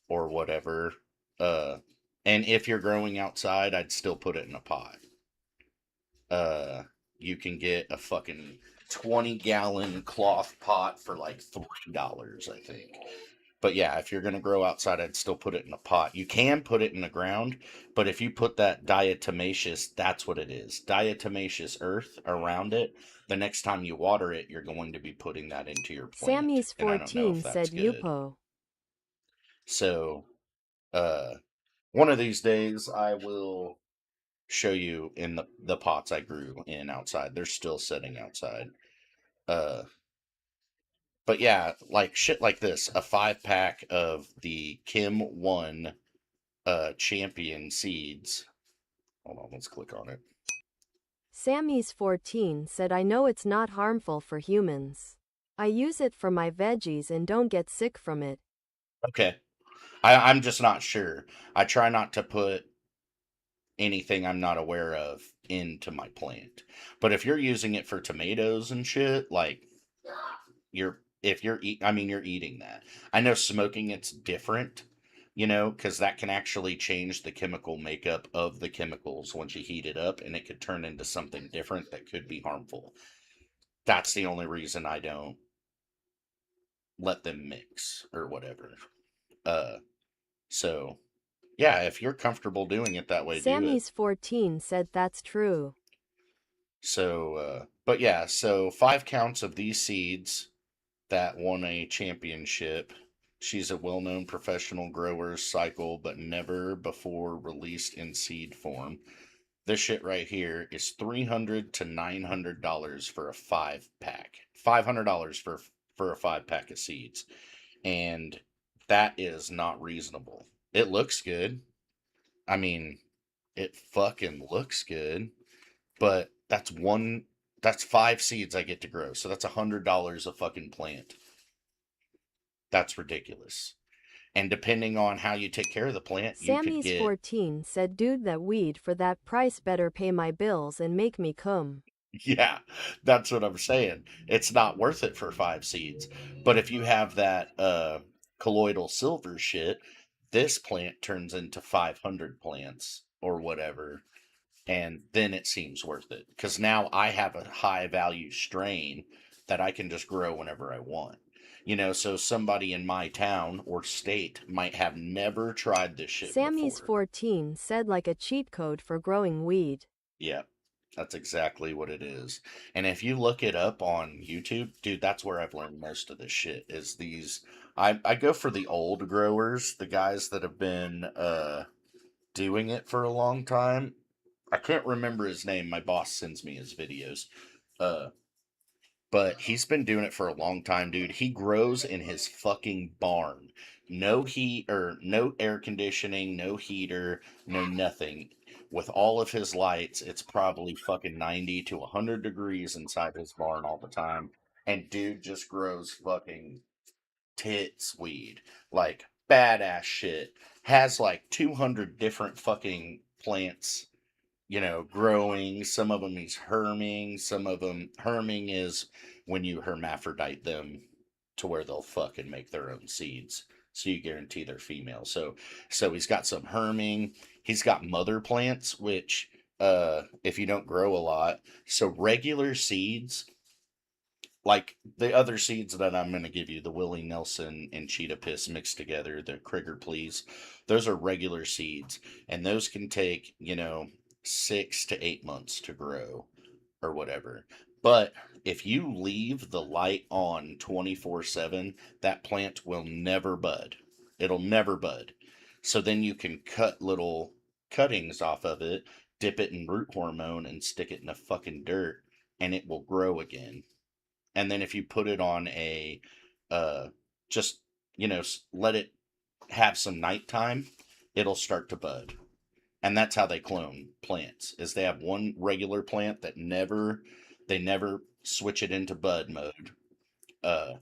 Speaker 1: or whatever. And if you're growing outside, I'd still put it in a pot. You can get a fucking 20-gallon cloth pot for like $3, I think. But yeah, if you're gonna grow outside, I'd still put it in a pot. You can put it in the ground, but if you put that diatomaceous, that's what it is. Diatomaceous earth around it. The next time you water it, you're going to be putting that into your plant.
Speaker 8: Sammy's
Speaker 1: And I don't know
Speaker 8: 14
Speaker 1: if that's
Speaker 8: said
Speaker 1: good.
Speaker 8: Yupo.
Speaker 1: So, one of these days I will show you in the pots I grew in outside. They're still sitting outside. But yeah, like shit like this, a 5-pack of the Kim 1 champion seeds. Hold on, let's click on it.
Speaker 8: Sammy's 14 said I know it's not harmful for humans. I use it for my veggies and don't get sick from it.
Speaker 1: Okay. I'm just not sure. I try not to put anything I'm not aware of into my plant. But if you're using it for tomatoes and shit, like you're eating that. I know smoking it's different, because that can actually change the chemical makeup of the chemicals once you heat it up, and it could turn into something different that could be harmful. That's the only reason I don't let them mix or whatever. So yeah, if you're comfortable doing it that way, do it.
Speaker 8: Sammy's 14 said that's true.
Speaker 1: So, but yeah, so 5 counts of these seeds that won a championship. She's a well-known professional grower cycle, but never before released in seed form. This shit right here is $300 to $900 for a 5-pack. $500 for a 5-pack of seeds, and that is not reasonable. It looks good. I mean, it fucking looks good, but that's 5 seeds I get to grow, so that's $100 a fucking plant. That's ridiculous. And depending on how you take care of the plant,
Speaker 8: Sammy's
Speaker 1: you could get
Speaker 8: 14 said dude that weed for that price better pay my bills and make me cum.
Speaker 1: Yeah, that's what I'm saying. It's not worth it for 5 seeds. But if you have that colloidal silver shit, this plant turns into 500 plants or whatever, and then it seems worth it, because now I have a high value strain that I can just grow whenever I want. So somebody in my town or state might have never tried this shit
Speaker 8: Sammy's
Speaker 1: before.
Speaker 8: 14 said like a cheat code for growing weed.
Speaker 1: Yeah, that's exactly what it is. And if you look it up on YouTube, dude, that's where I've learned most of this shit is these. I go for the old growers, the guys that have been doing it for a long time. I can't remember his name. My boss sends me his videos. But he's been doing it for a long time, dude. He grows in his fucking barn. No heat or no air conditioning, no heater, no nothing. With all of his lights, it's probably fucking 90 to 100 degrees inside his barn all the time. And dude just grows fucking tits weed. Like badass shit. Has like 200 different fucking plants, growing. Some of them he's herming. Some of them, herming is when you hermaphrodite them to where they'll fuck and make their own seeds. So you guarantee they're female. So he's got some herming. He's got mother plants, which, if you don't grow a lot, so regular seeds, like the other seeds that I'm going to give you, the Willie Nelson and Cheetah Piss mixed together, the Krieger Please, those are regular seeds. And those can take, 6 to 8 months to grow or whatever. But if you leave the light on 24/7, that plant will never bud. It'll never bud. So then you can cut little cuttings off of it, dip it in root hormone, and stick it in the fucking dirt, and it will grow again. and then if you put it on a, just, let it have some nighttime, it'll start to bud. And that's how they clone plants, is they have one regular plant that they never switch it into bud mode. Uh,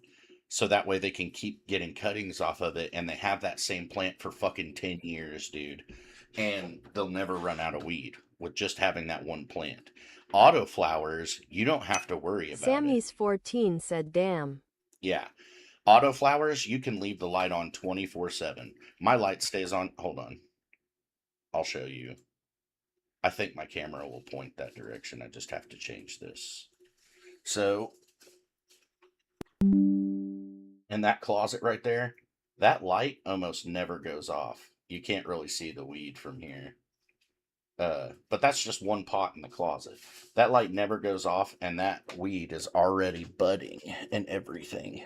Speaker 1: so that way they can keep getting cuttings off of it, and they have that same plant for fucking 10 years, dude. And they'll never run out of weed with just having that one plant. Auto flowers, you don't have to worry about it.
Speaker 8: Sammy's 14 said, damn.
Speaker 1: Yeah. Auto flowers, you can leave the light on 24/7. My light stays on. Hold on. I'll show you. I think my camera will point that direction. I just have to change this. So, in that closet right there, that light almost never goes off. You can't really see the weed from here. But that's just one pot in the closet. That light never goes off, and that weed is already budding and everything.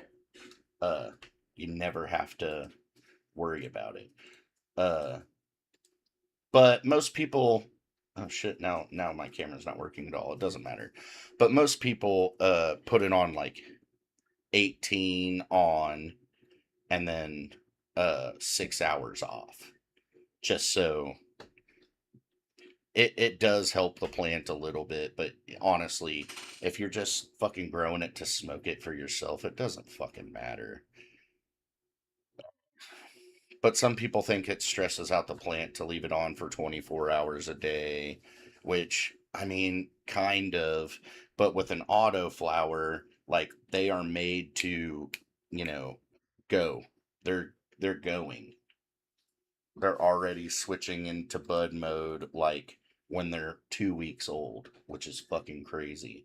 Speaker 1: You never have to worry about it. But most people, oh shit, now my camera's not working at all. It doesn't matter. But most people put it on like 18 on and then 6 hours off. Just so it does help the plant a little bit, but honestly, if you're just fucking growing it to smoke it for yourself, it doesn't fucking matter. But some people think it stresses out the plant to leave it on for 24 hours a day, which, I mean, kind of. But with an auto flower, like, they are made to, go. They're going. They're already switching into bud mode, like, when they're 2 weeks old, which is fucking crazy.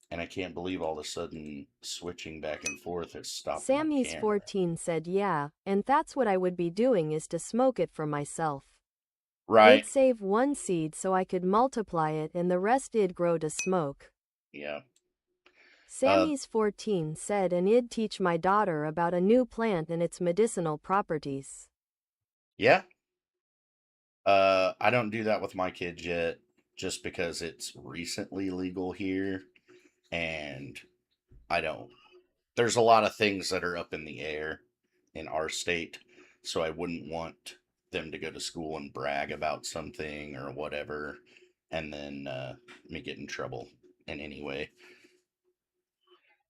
Speaker 1: And I can't believe all of a sudden switching back and forth has stopped my
Speaker 8: Sammy's
Speaker 1: camera.
Speaker 8: 14 said, yeah, and that's what I would be doing, is to smoke it for myself.
Speaker 1: Right.
Speaker 8: It'd save one seed so I could multiply it, and the rest it'd grow to smoke.
Speaker 1: Yeah.
Speaker 8: Sammy's 14 said, and it'd teach my daughter about a new plant and its medicinal properties.
Speaker 1: Yeah. I don't do that with my kids yet, just because it's recently legal here, and there's a lot of things that are up in the air in our state, so I wouldn't want them to go to school and brag about something or whatever, and then me get in trouble in any way.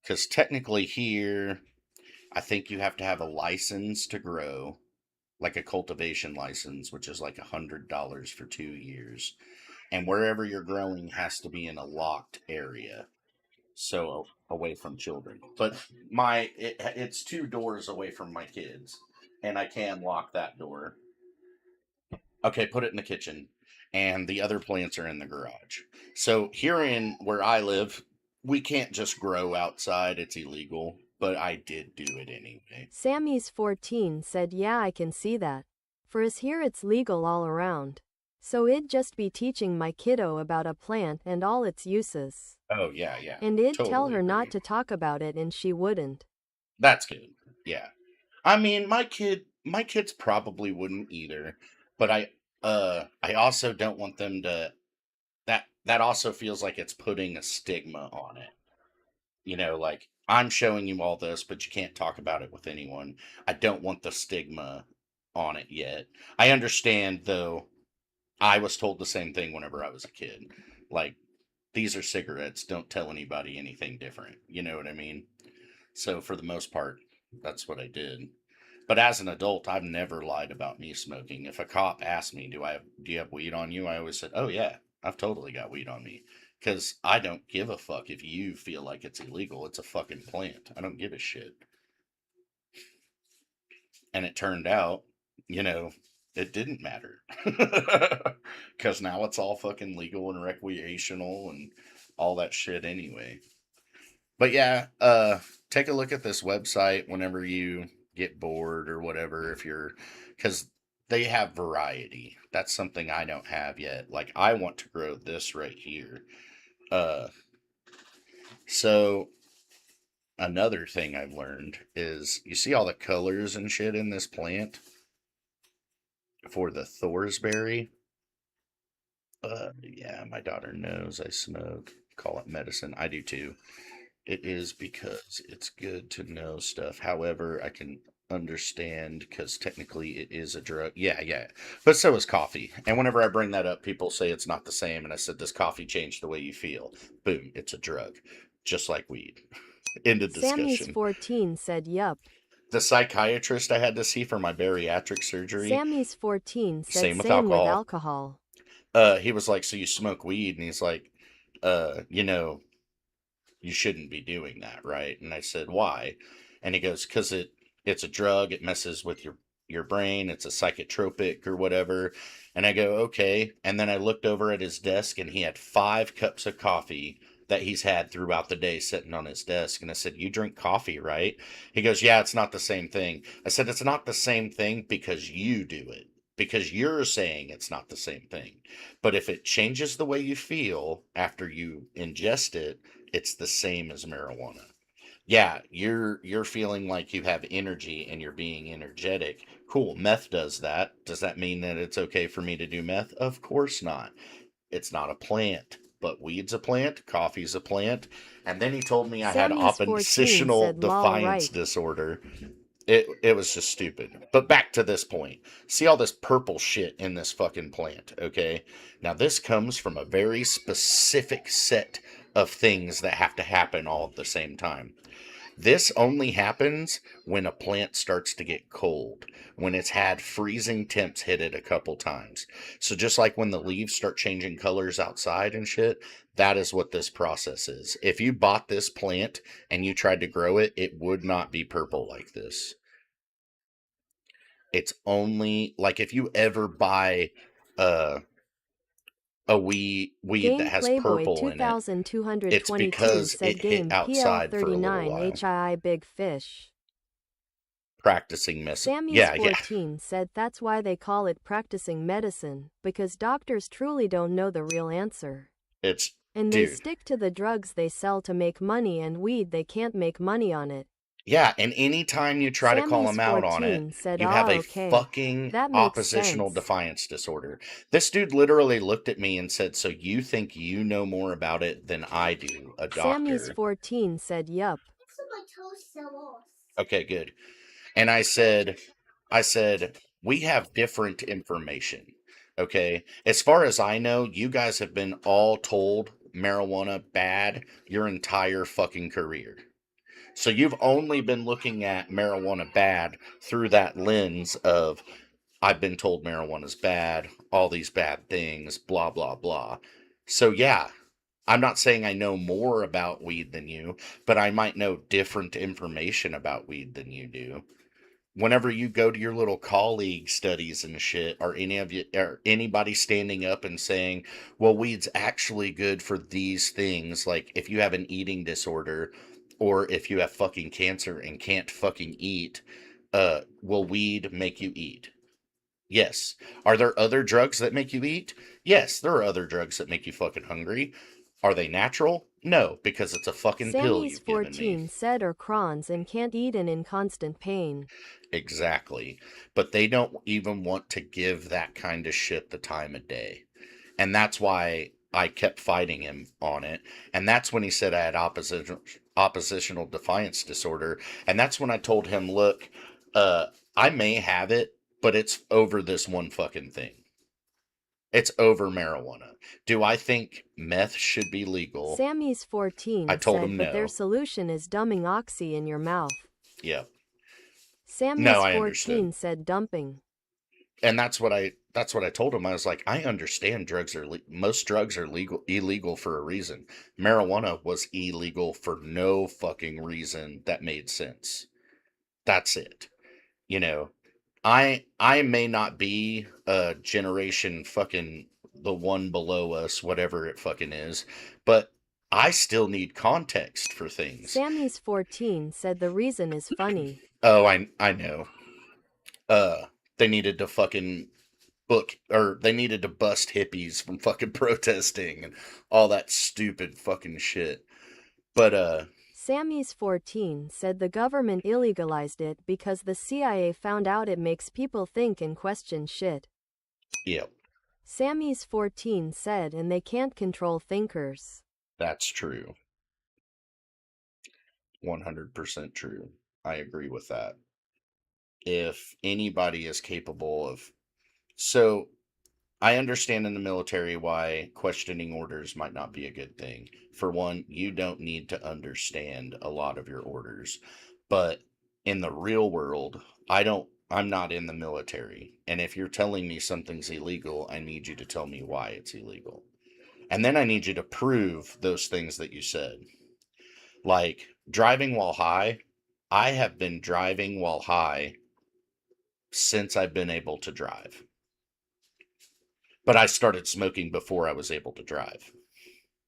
Speaker 1: Because technically here, I think you have to have a license to grow, like a cultivation license, which is like $100 for 2 years. And wherever you're growing has to be in a locked area, so away from children. But it's 2 doors away from my kids, and I can lock that door. Okay, put it in the kitchen, and the other plants are in the garage. So here in where I live, we can't just grow outside. It's illegal, but I did do it anyway.
Speaker 8: Sammy's 14 said, yeah, I can see that. For us here it's legal all around. So it'd just be teaching my kiddo about a plant and all its uses.
Speaker 1: Oh, yeah.
Speaker 8: And it'd tell
Speaker 1: Totally
Speaker 8: her
Speaker 1: agree.
Speaker 8: not to talk about it, and she wouldn't.
Speaker 1: That's good. Yeah. I mean, my kids probably wouldn't either, but I also don't want them to, that also feels like it's putting a stigma on it. Like, I'm showing you all this, but you can't talk about it with anyone. I don't want the stigma on it yet. I understand, though. I was told the same thing whenever I was a kid. Like, these are cigarettes. Don't tell anybody anything different. You know what I mean? So for the most part, that's what I did. But as an adult, I've never lied about me smoking. If a cop asked me, do you have weed on you? I always said, oh yeah, I've totally got weed on me. Because I don't give a fuck if you feel like it's illegal. It's a fucking plant. I don't give a shit. And it turned out, it didn't matter. Because now it's all fucking legal and recreational and all that shit anyway. But yeah, take a look at this website whenever you get bored or whatever, because they have variety. That's something I don't have yet. Like, I want to grow this right here. So another thing I've learned is, you see all the colors and shit in this plant for the Thorsberry? Yeah, my daughter knows I smoke. Call it medicine. I do too. It is because it's good to know stuff. However, I can understand because technically it is a drug. Yeah, yeah. But so is coffee. And whenever I bring that up, people say it's not the same. And I said, does coffee change the way you feel? Boom, it's a drug, just like weed. End of
Speaker 8: Sammy's
Speaker 1: discussion.
Speaker 8: 14 said yup.
Speaker 1: The psychiatrist I had to see for my bariatric surgery,
Speaker 8: Sammy's 14 said
Speaker 1: same with
Speaker 8: same with
Speaker 1: alcohol.
Speaker 8: alcohol.
Speaker 1: He was like, so you smoke weed? And he's like, you know, you shouldn't be doing that, right? And I said, why? And he goes, because it's a drug. It messes with your brain. It's a psychotropic or whatever. And I go, okay. And then I looked over at his desk, and he had 5 cups of coffee that he's had throughout the day sitting on his desk. And I said, you drink coffee, right? He goes, yeah, it's not the same thing. I said, it's not the same thing because you do it. Because you're saying it's not the same thing. But if it changes the way you feel after you ingest it, it's the same as marijuana. Yeah, you're feeling like you have energy and you're being energetic. Cool, meth does that. Does that mean that it's okay for me to do meth? Of course not. It's not a plant. But weed's a plant, coffee's a plant. And then he told me I had
Speaker 8: Sammy's 14
Speaker 1: oppositional
Speaker 8: said lol
Speaker 1: defiance
Speaker 8: right.
Speaker 1: disorder. It was just stupid. But back to this point. See all this purple shit in this fucking plant, okay? Now this comes from a very specific set of things that have to happen all at the same time. This only happens when a plant starts to get cold, when it's had freezing temps hit it a couple times. So just like when the leaves start changing colors outside and shit, that is what this process is. If you bought this plant and you tried to grow it, it would not be purple like this. It's only like if you ever buy uh, a weed that
Speaker 8: Game
Speaker 1: has
Speaker 8: Playboy
Speaker 1: purple in it, it's
Speaker 8: 2222
Speaker 1: because
Speaker 8: said
Speaker 1: it hit
Speaker 8: game
Speaker 1: outside for a little
Speaker 8: PL39
Speaker 1: while.
Speaker 8: HII Big Fish.
Speaker 1: Practicing medicine.
Speaker 8: Sammy's
Speaker 1: Yeah,
Speaker 8: 14 said that's why they call it practicing medicine, because doctors truly don't know the real answer.
Speaker 1: It's,
Speaker 8: And they
Speaker 1: dude.
Speaker 8: stick to the drugs they sell to make money, and weed they can't make money on it.
Speaker 1: Yeah, and anytime you try to call
Speaker 8: Sammy's
Speaker 1: them out on it,
Speaker 8: 14 said
Speaker 1: you have a
Speaker 8: okay.
Speaker 1: fucking
Speaker 8: That makes
Speaker 1: oppositional
Speaker 8: sense.
Speaker 1: defiance disorder. This dude literally looked at me and said, so you think you know more about it than I do, a
Speaker 8: Sammy's
Speaker 1: doctor?
Speaker 8: 14 said yup.
Speaker 1: Okay, good. And I said, we have different information. Okay. As far as I know, you guys have been all told marijuana bad your entire fucking career. So you've only been looking at marijuana bad through that lens of I've been told marijuana's bad, all these bad things, blah blah blah. So yeah, I'm not saying I know more about weed than you, but I might know different information about weed than you do. Whenever you go to your little colleague studies and shit, are any of you or anybody standing up and saying, well, weed's actually good for these things, like if you have an eating disorder or if you have fucking cancer and can't fucking eat, will weed make you eat? Yes. Are there other drugs that make you eat? Yes, there are other drugs that make you fucking hungry. Are they natural? No, because it's a fucking pill
Speaker 8: Sammy's
Speaker 1: you've given me.
Speaker 8: 14 said or crons and can't eat and in constant pain.
Speaker 1: Exactly. But they don't even want to give that kind of shit the time of day. And that's why I kept fighting him on it. And that's when he said I had oppositional defiance disorder. And that's when I told him, look, I may have it, but it's over this one fucking thing. It's over marijuana. Do I think meth should be legal?
Speaker 8: Sammy's 14
Speaker 1: I told
Speaker 8: said
Speaker 1: him
Speaker 8: that
Speaker 1: no.
Speaker 8: their solution is dumbing oxy in your mouth.
Speaker 1: Yep.
Speaker 8: Sammy's
Speaker 1: No, I
Speaker 8: 14
Speaker 1: understood.
Speaker 8: said dumping.
Speaker 1: And that's what I told him. I was like, I understand most drugs are illegal for a reason. Marijuana was illegal for no fucking reason that made sense. That's it. You know, I may not be a generation fucking the one below us, whatever it fucking is, but I still need context for things.
Speaker 8: Sammy's 14 said the reason is funny.
Speaker 1: Oh, I know. They needed to fucking they needed to bust hippies from fucking protesting and all that stupid fucking shit. But
Speaker 8: Sammy's 14 said the government illegalized it because the CIA found out it makes people think and question shit.
Speaker 1: Yep.
Speaker 8: Sammy's 14 said and they can't control thinkers.
Speaker 1: That's true. 100% true. I agree with that. If anybody is capable of. So, I understand in the military why questioning orders might not be a good thing. For one, you don't need to understand a lot of your orders. But in the real world, I'm not in the military. And if you're telling me something's illegal, I need you to tell me why it's illegal. And then I need you to prove those things that you said. Like driving while high. I have been driving while high since I've been able to drive. But I started smoking before I was able to drive.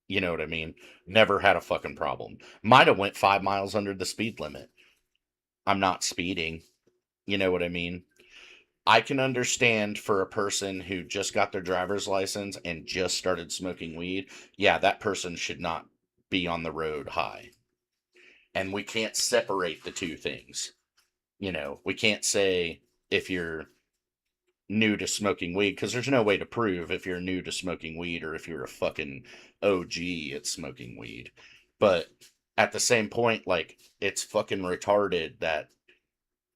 Speaker 1: You know what I mean? Never had a fucking problem. Might have went 5 miles under the speed limit. I'm not speeding. You know what I mean? I can understand for a person who just got their driver's license and just started smoking weed. Yeah, that person should not be on the road high. And we can't separate the two things. You know, we can't say if you're new to smoking weed because there's no way to prove if you're new to smoking weed or if you're a fucking OG at smoking weed. But at the same point, like, it's fucking retarded that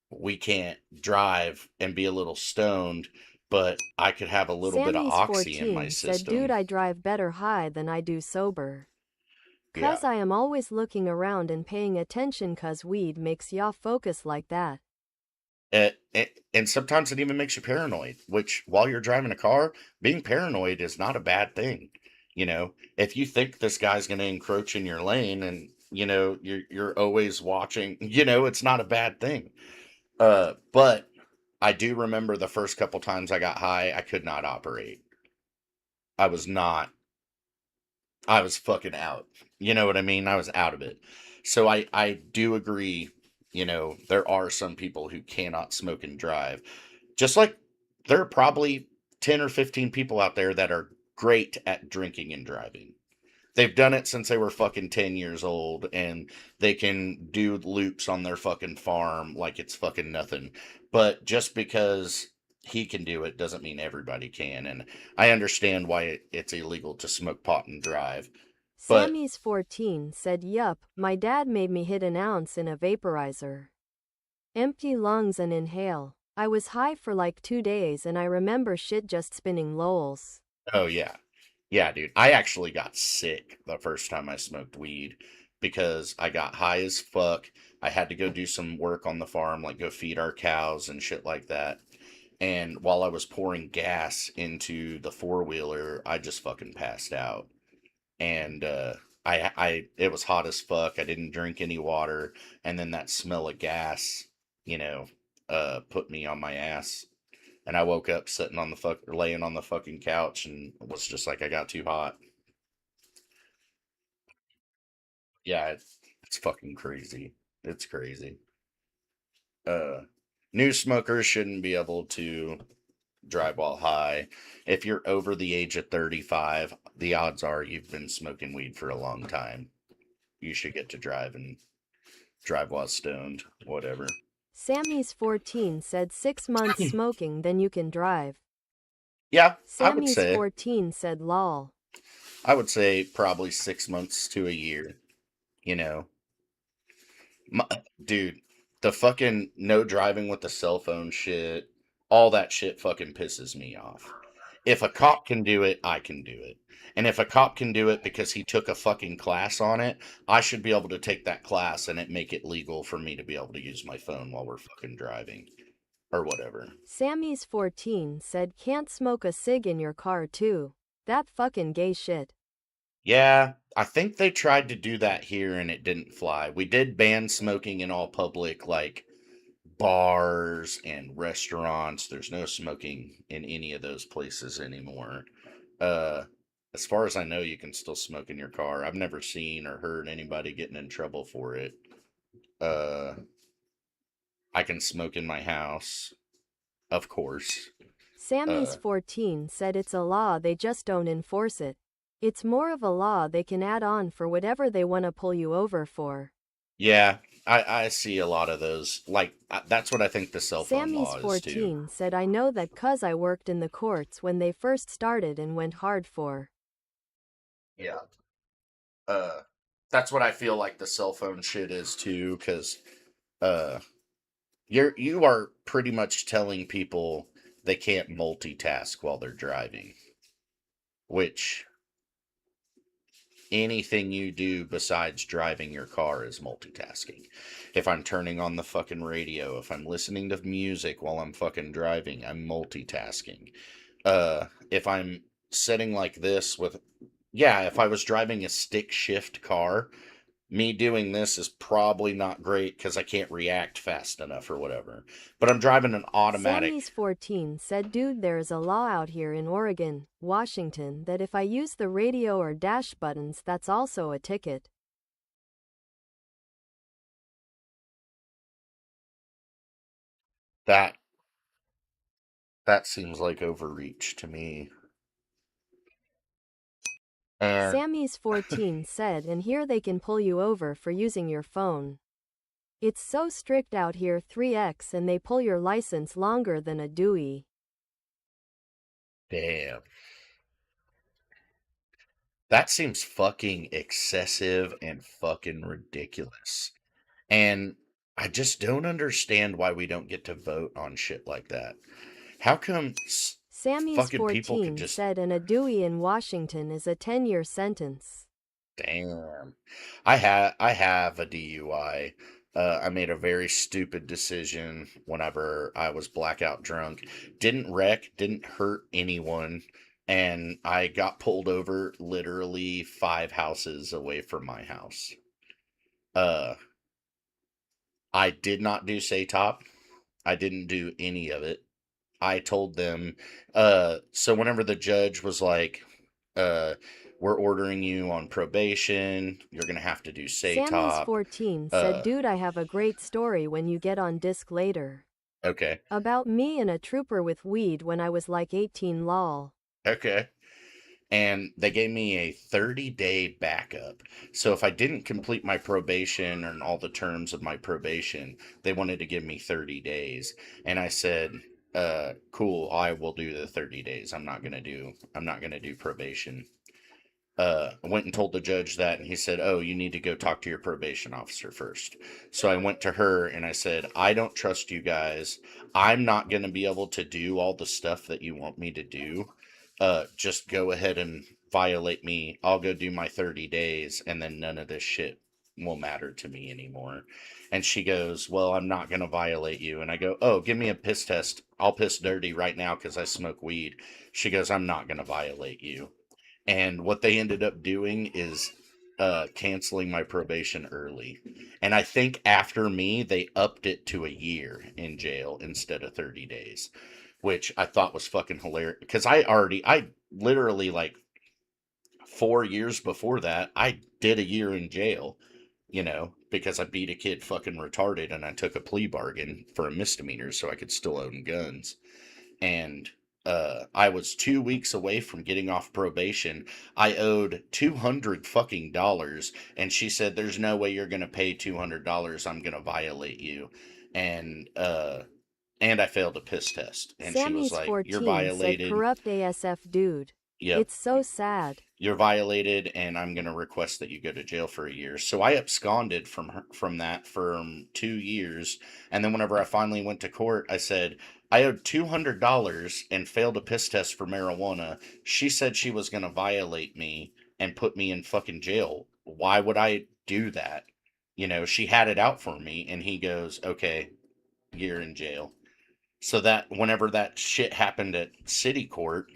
Speaker 1: we can't drive and be a little stoned, but I could have a little bit of
Speaker 8: Sammy's
Speaker 1: oxy in my
Speaker 8: 14 said,
Speaker 1: system.
Speaker 8: dude, I drive better high than I do sober. Cause
Speaker 1: Yeah.
Speaker 8: I am always looking around and paying attention cause weed makes ya focus like that.
Speaker 1: And sometimes it even makes you paranoid, which while you're driving a car, being paranoid is not a bad thing. You know, if you think this guy's going to encroach in your lane and, you know, you're always watching, you know, it's not a bad thing. But I do remember the first couple times I got high, I could not operate. I was not, I was fucking out. You know what I mean? I was out of it. So I do agree, you know, there are some people who cannot smoke and drive. Just like there are probably 10 or 15 people out there that are great at drinking and driving. They've done it since they were fucking 10 years old and they can do loops on their fucking farm like it's fucking nothing. But just because he can do it doesn't mean everybody can. And I understand why it's illegal to smoke pot and drive. But
Speaker 8: Sammy's 14 said, yup, my dad made me hit an ounce in a vaporizer. Empty lungs and inhale. I was high for like 2 days and I remember shit just spinning lols.
Speaker 1: oh yeah. Yeah, dude. I actually got sick the first time I smoked weed because I got high as fuck. I had to go do some work on the farm, like go feed our cows and shit like that. And while I was pouring gas into the four-wheeler, I just fucking passed out. And it was hot as fuck. I didn't drink any water, and then that smell of gas, you know, put me on my ass. And I woke up sitting on the laying on the fucking couch and was just like, I got too hot. Yeah, it's fucking crazy. It's crazy. Uh, New smokers shouldn't be able to drive while high. If you're over the age of 35, the odds are you've been smoking weed for a long time. You should get to drive and drive while stoned, whatever.
Speaker 8: Sammy's 14 said 6 months smoking then you can drive.
Speaker 1: Yeah, I would
Speaker 8: Sammy's
Speaker 1: say.
Speaker 8: 14 said lol.
Speaker 1: I would say probably 6 months to a year. You know, dude, the fucking no driving with the cell phone shit, all that shit fucking pisses me off. If a cop can do it, I can do it. And if a cop can do it because he took a fucking class on it, I should be able to take that class and it make it legal for me to be able to use my phone while we're fucking driving or whatever.
Speaker 8: Sammy's 14 said can't smoke a cig in your car too. That fucking gay shit.
Speaker 1: Yeah, I think they tried to do that here and it didn't fly. We did ban smoking in all public, like bars and restaurants. There's no smoking in any of those places anymore. Uh, as far as I know, you can still smoke in your car. I've never seen or heard anybody getting in trouble for it. Uh, I can smoke in my house, of course.
Speaker 8: Sammy's 14 said it's a law, they just don't enforce it. It's more of a law they can add on for whatever they want to pull you over for.
Speaker 1: Yeah, I see a lot of those. Like, that's what I think the cell phone
Speaker 8: Sammy's
Speaker 1: law is
Speaker 8: 14
Speaker 1: too.
Speaker 8: said I know that cuz I worked in the courts when they first started and went hard for.
Speaker 1: Yeah. That's what I feel like the cell phone shit is too, because uh, you are pretty much telling people they can't multitask while they're driving, which anything you do besides driving your car is multitasking. If I'm turning on the fucking radio, if I'm listening to music while I'm fucking driving, I'm multitasking. If I'm sitting like this with, yeah, if I was driving a stick shift car, me doing this is probably not great because I can't react fast enough or whatever. But I'm driving an automatic.
Speaker 8: Sammy's 14 said, dude, there's a law out here in Oregon, Washington, that if I use the radio or dash buttons, that's also a ticket.
Speaker 1: That seems like overreach to me. And
Speaker 8: Sammy's 14 said, and here they can pull you over for using your phone. It's so strict out here 3x and they pull your license longer than a Dewey.
Speaker 1: damn. That seems fucking excessive and fucking ridiculous. And I just don't understand why we don't get to vote on shit like that. How come
Speaker 8: Sammy's
Speaker 1: fucking people could
Speaker 8: 14
Speaker 1: just...
Speaker 8: said, and a Dewey in Washington is a 10-year sentence.
Speaker 1: Damn. I have a DUI. I made a very stupid decision whenever I was blackout drunk. Didn't wreck, didn't hurt anyone, and I got pulled over literally 5 houses away from my house. I did not do SATOP. I didn't do any of it. I told them, so whenever the judge was like, we're ordering you on probation, you're going to have to do SATOP.
Speaker 8: Sammy's 14 said, dude, I have a great story when you get on disc later.
Speaker 1: Okay.
Speaker 8: About me and a trooper with weed when I was like 18 lol.
Speaker 1: Okay. And they gave me a 30-day backup. So if I didn't complete my probation and all the terms of my probation, they wanted to give me 30 days. And I said, cool, I will do the 30 days. I'm not going to do probation. I went and told the judge that, and he said, oh, you need to go talk to your probation officer first. So I went to her and I said, I don't trust you guys. I'm not going to be able to do all the stuff that you want me to do. Just go ahead and violate me. I'll go do my 30 days, and then none of this shit will matter to me anymore. And she goes, well, I'm not going to violate you. And I go, oh, give me a piss test. I'll piss dirty right now because I smoke weed. She goes, I'm not going to violate you. And what they ended up doing is canceling my probation early. And I think after me, they upped it to a year in jail instead of 30 days, which I thought was fucking hilarious. Because I literally, like 4 years before that, I did a year in jail, because I beat a kid fucking retarded and I took a plea bargain for a misdemeanor so I could still own guns. And I was 2 weeks away from getting off probation. I owed $200 fucking dollars, and she said, "There's no way you're gonna pay $200. I'm gonna violate you." And I failed a piss test, and
Speaker 8: Sammy's
Speaker 1: she was like,
Speaker 8: 14
Speaker 1: "You're violated."
Speaker 8: said, corrupt ASF dude.
Speaker 1: Yep.
Speaker 8: It's so sad.
Speaker 1: You're violated, and I'm gonna request that you go to jail for a year. So I absconded from that for 2 years, and then whenever I finally went to court, I said I owed $200 and failed a piss test for marijuana. She said she was gonna violate me and put me in fucking jail. Why would I do that? She had it out for me, and he goes, "Okay, you're in jail." So that whenever that shit happened at city court,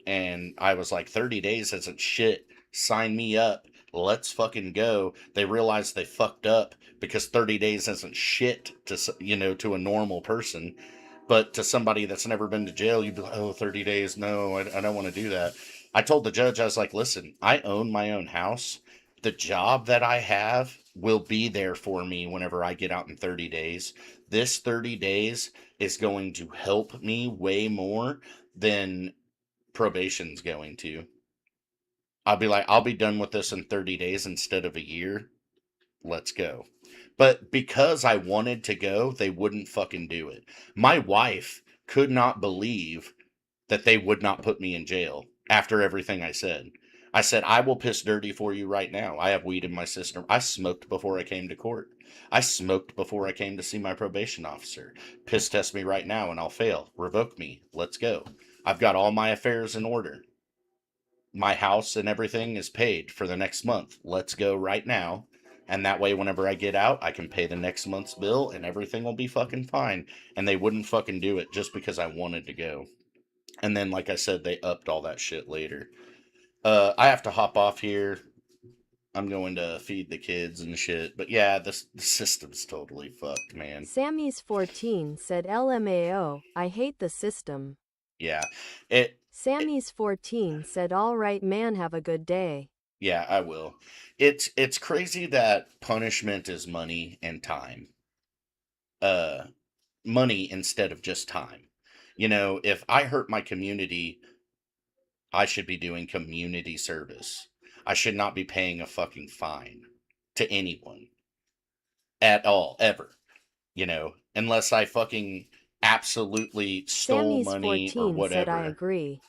Speaker 1: and I was like, 30 days isn't shit. Sign me up. Let's fucking go. They realized they fucked up because 30 days isn't shit to a normal person. But to somebody that's never been to jail, you'd be like, oh, 30 days. No, I don't want to do that. I told the judge, I was like, listen, I own my own house. The job that I have will be there for me whenever I get out in 30 days. This 30 days is going to help me way more than probation's going to. I'll be done with this in 30 days instead of a year. Let's go. But because I wanted to go, they wouldn't fucking do it. My wife could not believe that they would not put me in jail after everything I said. I said, I will piss dirty for you right now. I have weed in my system. I smoked before I came to court. I smoked before I came to see my probation officer. Piss test me right now and I'll fail. Revoke me. Let's go. I've got all my affairs in order. My house and everything is paid for the next month. Let's go right now. And that way, whenever I get out, I can pay the next month's bill and everything will be fucking fine. And they wouldn't fucking do it just because I wanted to go. And then, like I said, they upped all that shit later. I have to hop off here. I'm going to feed the kids and shit. But yeah, the system's totally fucked, man.
Speaker 8: Sammy's 14 said LMAO, I hate the system.
Speaker 1: Yeah.
Speaker 8: Sammy's 14 said all right man, have a good day.
Speaker 1: Yeah, I will. It's crazy that punishment is money and time. Money instead of just time. You know, if I hurt my community, I should be doing community service. I should not be paying a fucking fine to anyone at all, ever. You know, unless I fucking absolutely stole
Speaker 8: Sammy's
Speaker 1: money
Speaker 8: 14
Speaker 1: or whatever.
Speaker 8: said I agree.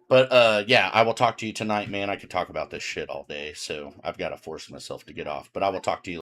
Speaker 1: But yeah, I will talk to you tonight, man. I could talk about this shit all day, so I've got to force myself to get off. But I will talk to you